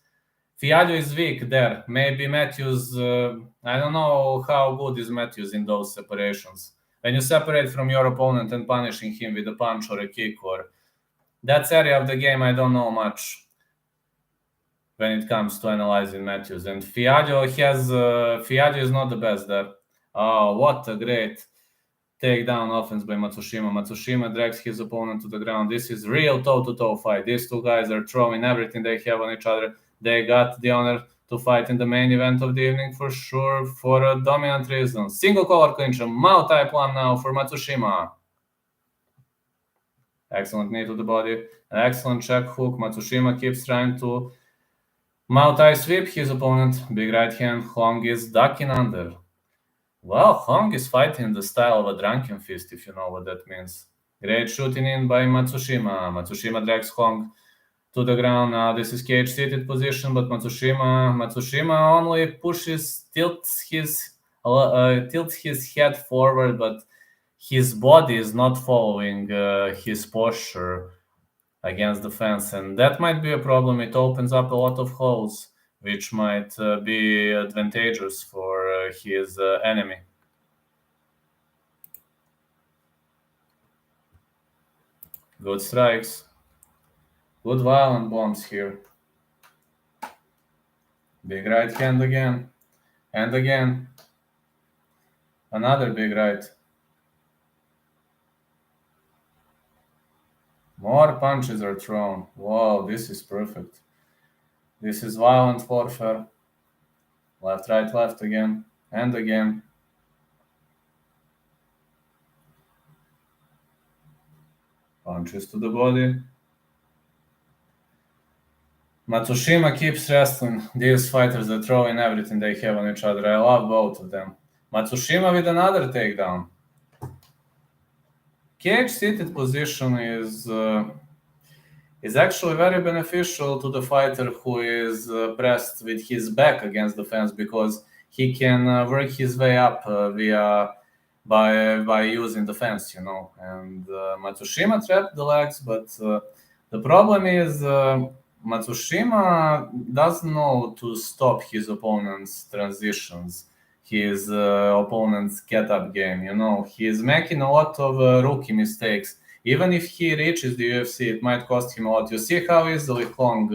Fialho is weak there. Maybe Matthews, I don't know how good is Matthews in those separations. When you separate from your opponent and punishing him with a punch or a kick, or that area of the game, I don't know much when it comes to analyzing Matthews. And Fialho is not the best there. Oh, what a great takedown offense by Matsushima. Matsushima drags his opponent to the ground. This is real toe-to-toe fight. These two guys are throwing everything they have on each other. They got the honor to fight in the main event of the evening for sure, for a dominant reason. Single collar clinch, a multi-plum now for Matsushima. Excellent knee to the body, an excellent check hook. Matsushima keeps trying to multi-sweep his opponent. Big right hand. Hong is ducking under. Well, Hong is fighting in the style of a drunken fist, if you know what that means. Great shooting in by Matsushima. Matsushima drags Hong to the ground. Now this is cage-seated position, but Matsushima only tilts his head forward, but his body is not following his posture against the fence, and that might be a problem. It opens up a lot of holes, which might be advantageous for his enemy. Good strikes. Good violent bombs here. Big right hand again. And again. Another big right. More punches are thrown. Wow, this is perfect. This is violent warfare. Left, right, left again. And again. Punches to the body. Matsushima keeps wrestling. These fighters are throwing everything they have on each other. I love both of them. Matsushima with another takedown. Cage-seated position is actually very beneficial to the fighter who is pressed with his back against the fence, because he can work his way up by using the fence, And Matsushima trapped the legs, but the problem is Matsushima doesn't know to stop his opponent's transitions, his opponent's get-up game. He is making a lot of rookie mistakes. Even if he reaches the UFC, it might cost him a lot. You see how easily Hong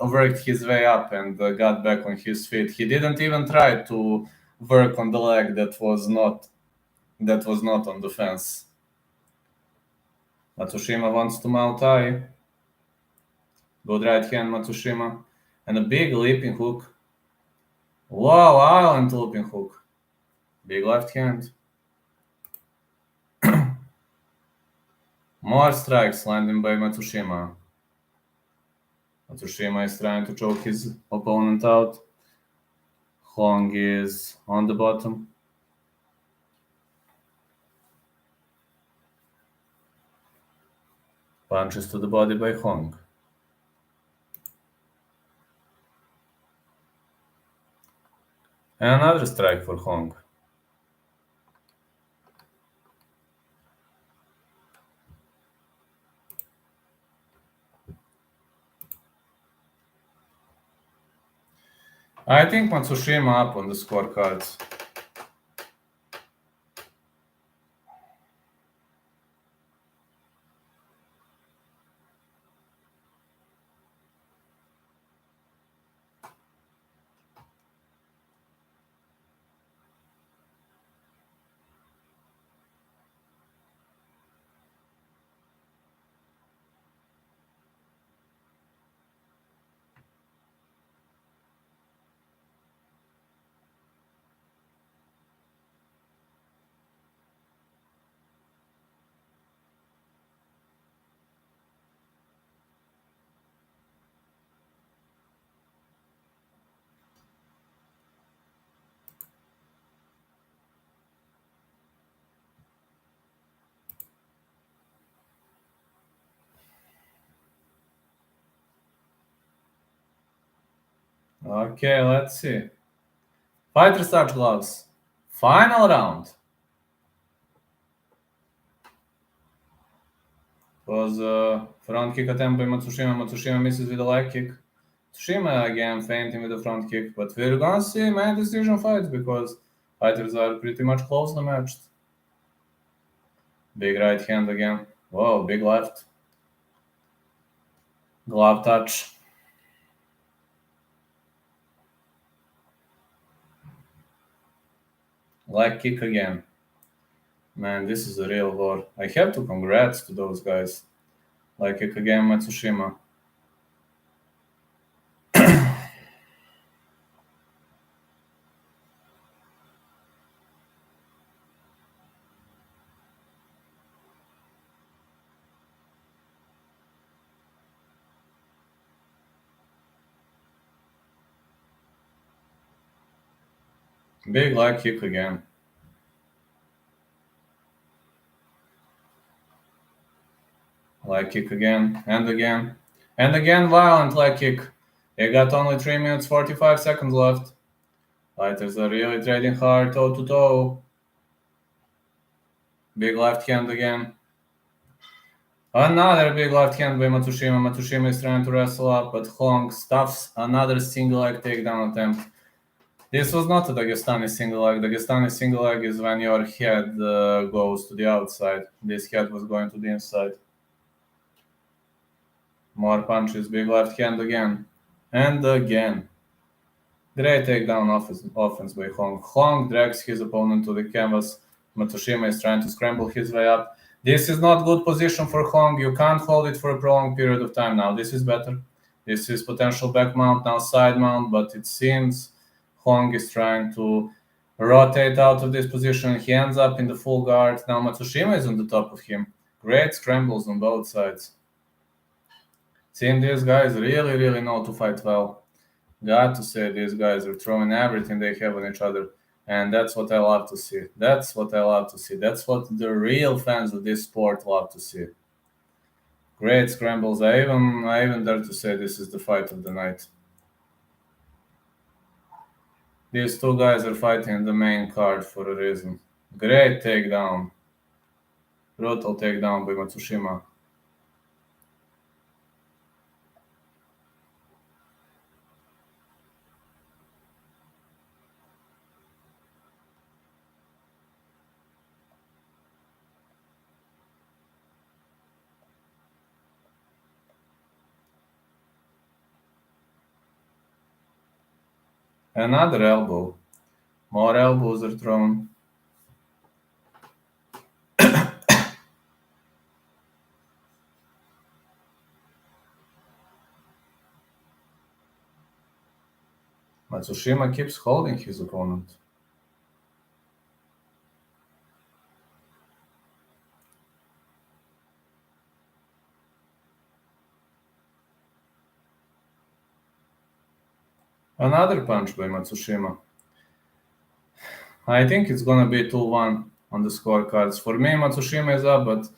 worked his way up and got back on his feet. He didn't even try to work on the leg that was not on the fence. Matsushima wants to mount eye. Good right hand, Matsushima. And a big leaping hook. Wow, island leaping hook. Big left hand. More strikes landing by Matsushima. Matsushima is trying to choke his opponent out. Hong is on the bottom. Punches to the body by Hong. And another strike for Hong. I think Matsushima up on the scorecards. Okay, let's see. Fighters touch gloves. Final round. Was front kick attempt by Matsushima. Matsushima misses with a leg kick. Matsushima again fainting with a front kick. But we're gonna see main decision fights because fighters are pretty much closely matched. Big right hand again. Whoa, big left. Glove touch. Leg kick again. Man, this is a real war. I have to congrats to those guys. Leg kick again, Matsushima. Big leg kick again. Leg kick again, and again. And again, violent leg kick. They got only 3 minutes 45 seconds left. Fighters are really trading hard, toe to toe. Big left hand again. Another big left hand by Matsushima. Matsushima is trying to wrestle up, but Hong stuffs another single leg takedown attempt. This was not a Dagestani single leg. Dagestani single leg is when your head goes to the outside. This head was going to the inside. More punches, big left hand again. And again. Great takedown offense by Hong. Hong drags his opponent to the canvas. Matsushima is trying to scramble his way up. This is not good position for Hong. You can't hold it for a prolonged period of time now. This is better. This is potential back mount, now side mount, but it seems Hong is trying to rotate out of this position. He ends up in the full guard. Now Matsushima is on the top of him. Great scrambles on both sides. Seeing these guys really, really know to fight well. Got to say, these guys are throwing everything they have on each other. And that's what I love to see. That's what I love to see. That's what the real fans of this sport love to see. Great scrambles. I even dare to say this is the fight of the night. These two guys are fighting in the main card for a reason. Great takedown. Brutal takedown by Matsushima. Another elbow. More elbows are thrown. Matsushima keeps holding his opponent. Another punch by Matsushima. I think it's gonna be 2-1 on the scorecards. For me, Matsushima is up, but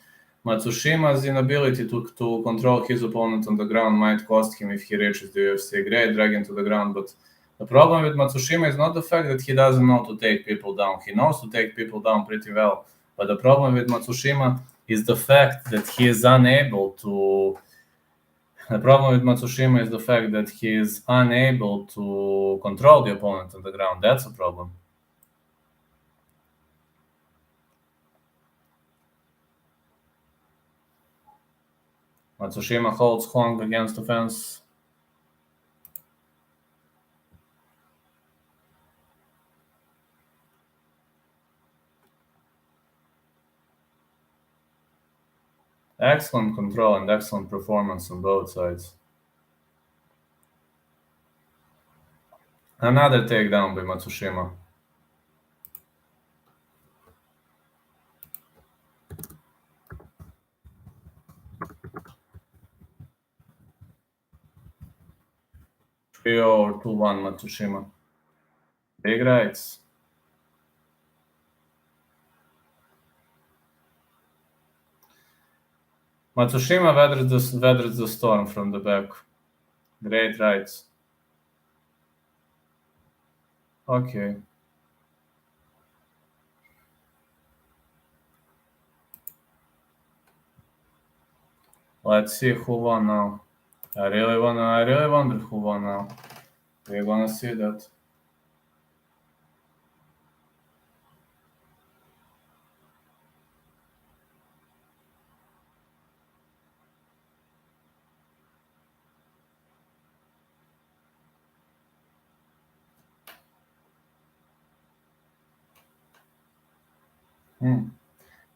Matsushima's inability to control his opponent on the ground might cost him if he reaches the UFC. Great dragging to the ground, but the problem with Matsushima is not the fact that he doesn't know to take people down. He knows to take people down pretty well. But the problem with Matsushima is the fact that he is unable to. The problem with Matsushima is the fact that he is unable to control the opponent on the ground. That's a problem. Matsushima holds Hong against the fence. Excellent control and excellent performance on both sides. Another takedown by Matsushima. Three or 2-1 Matsushima. Big rights. Matsushima weathers the storm from the back. Great rights. Okay. Let's see who won now. I really wonder who won now. We're gonna see that.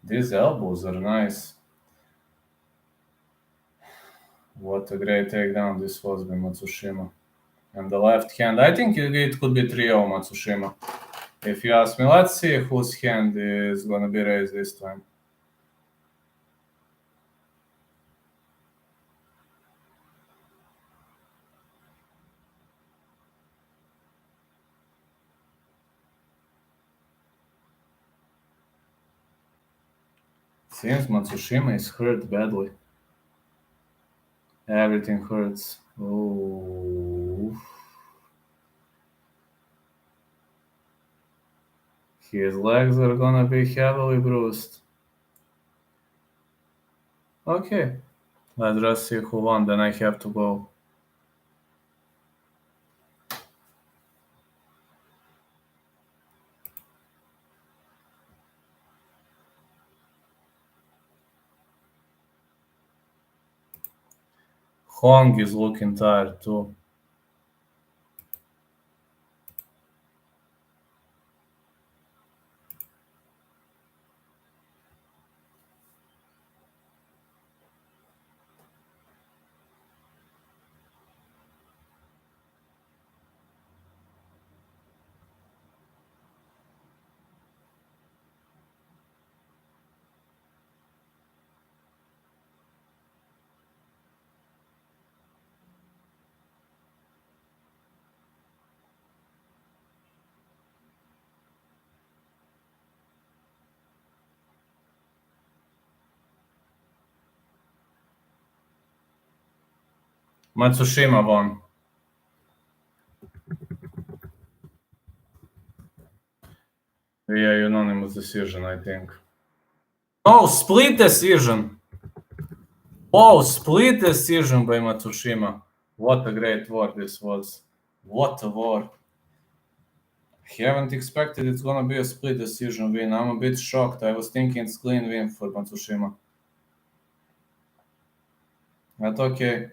These elbows are nice. What a great takedown this was by Matsushima. And the left hand, I think it could be 3-0 Matsushima. If you ask me, let's see whose hand is gonna be raised this time. Seems Matsushima is hurt badly. Everything hurts. Oh. His legs are gonna be heavily bruised. Okay. Let's just see who won, then I have to go. Hong is looking tired too. Matsushima won. Yeah, unanimous decision, I think. No, split decision. Oh, split decision by Matsushima. What a great war this was. What a war. Haven't expected it's gonna be a split decision win. I'm a bit shocked. I was thinking it's clean win for Matsushima. But okay,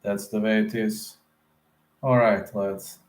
that's the way it is. Alright, let's.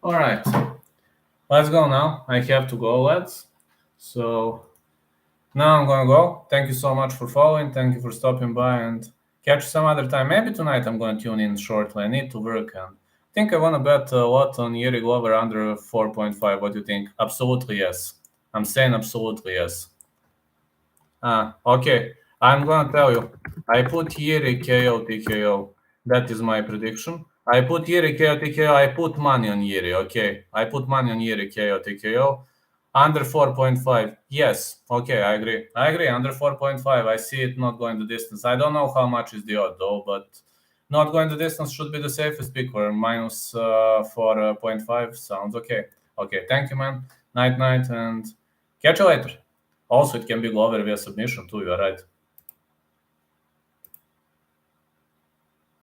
Alright, let's go now. I have to go, lads. So now I'm gonna go. Thank you so much for following. Thank you for stopping by and catch you some other time. Maybe tonight I'm gonna tune in shortly. I need to work and I think I wanna bet a lot on Yuri Glover under 4.5. What do you think? Absolutely yes. I'm saying absolutely yes. Okay. I'm gonna tell you. I put Yuri KO TKO. That is my prediction. I put Yuri KO TKO. I put money on Yuri. Okay. I put money on Yuri KO TKO. Under 4.5. Yes. Okay, I agree. I agree. Under 4.5. I see it not going the distance. I don't know how much is the odd though, but not going the distance should be the safest pick. Or minus 4.5 sounds okay. Okay, thank you, man. Night, and catch you later. Also, it can be Glover via submission too. You're right.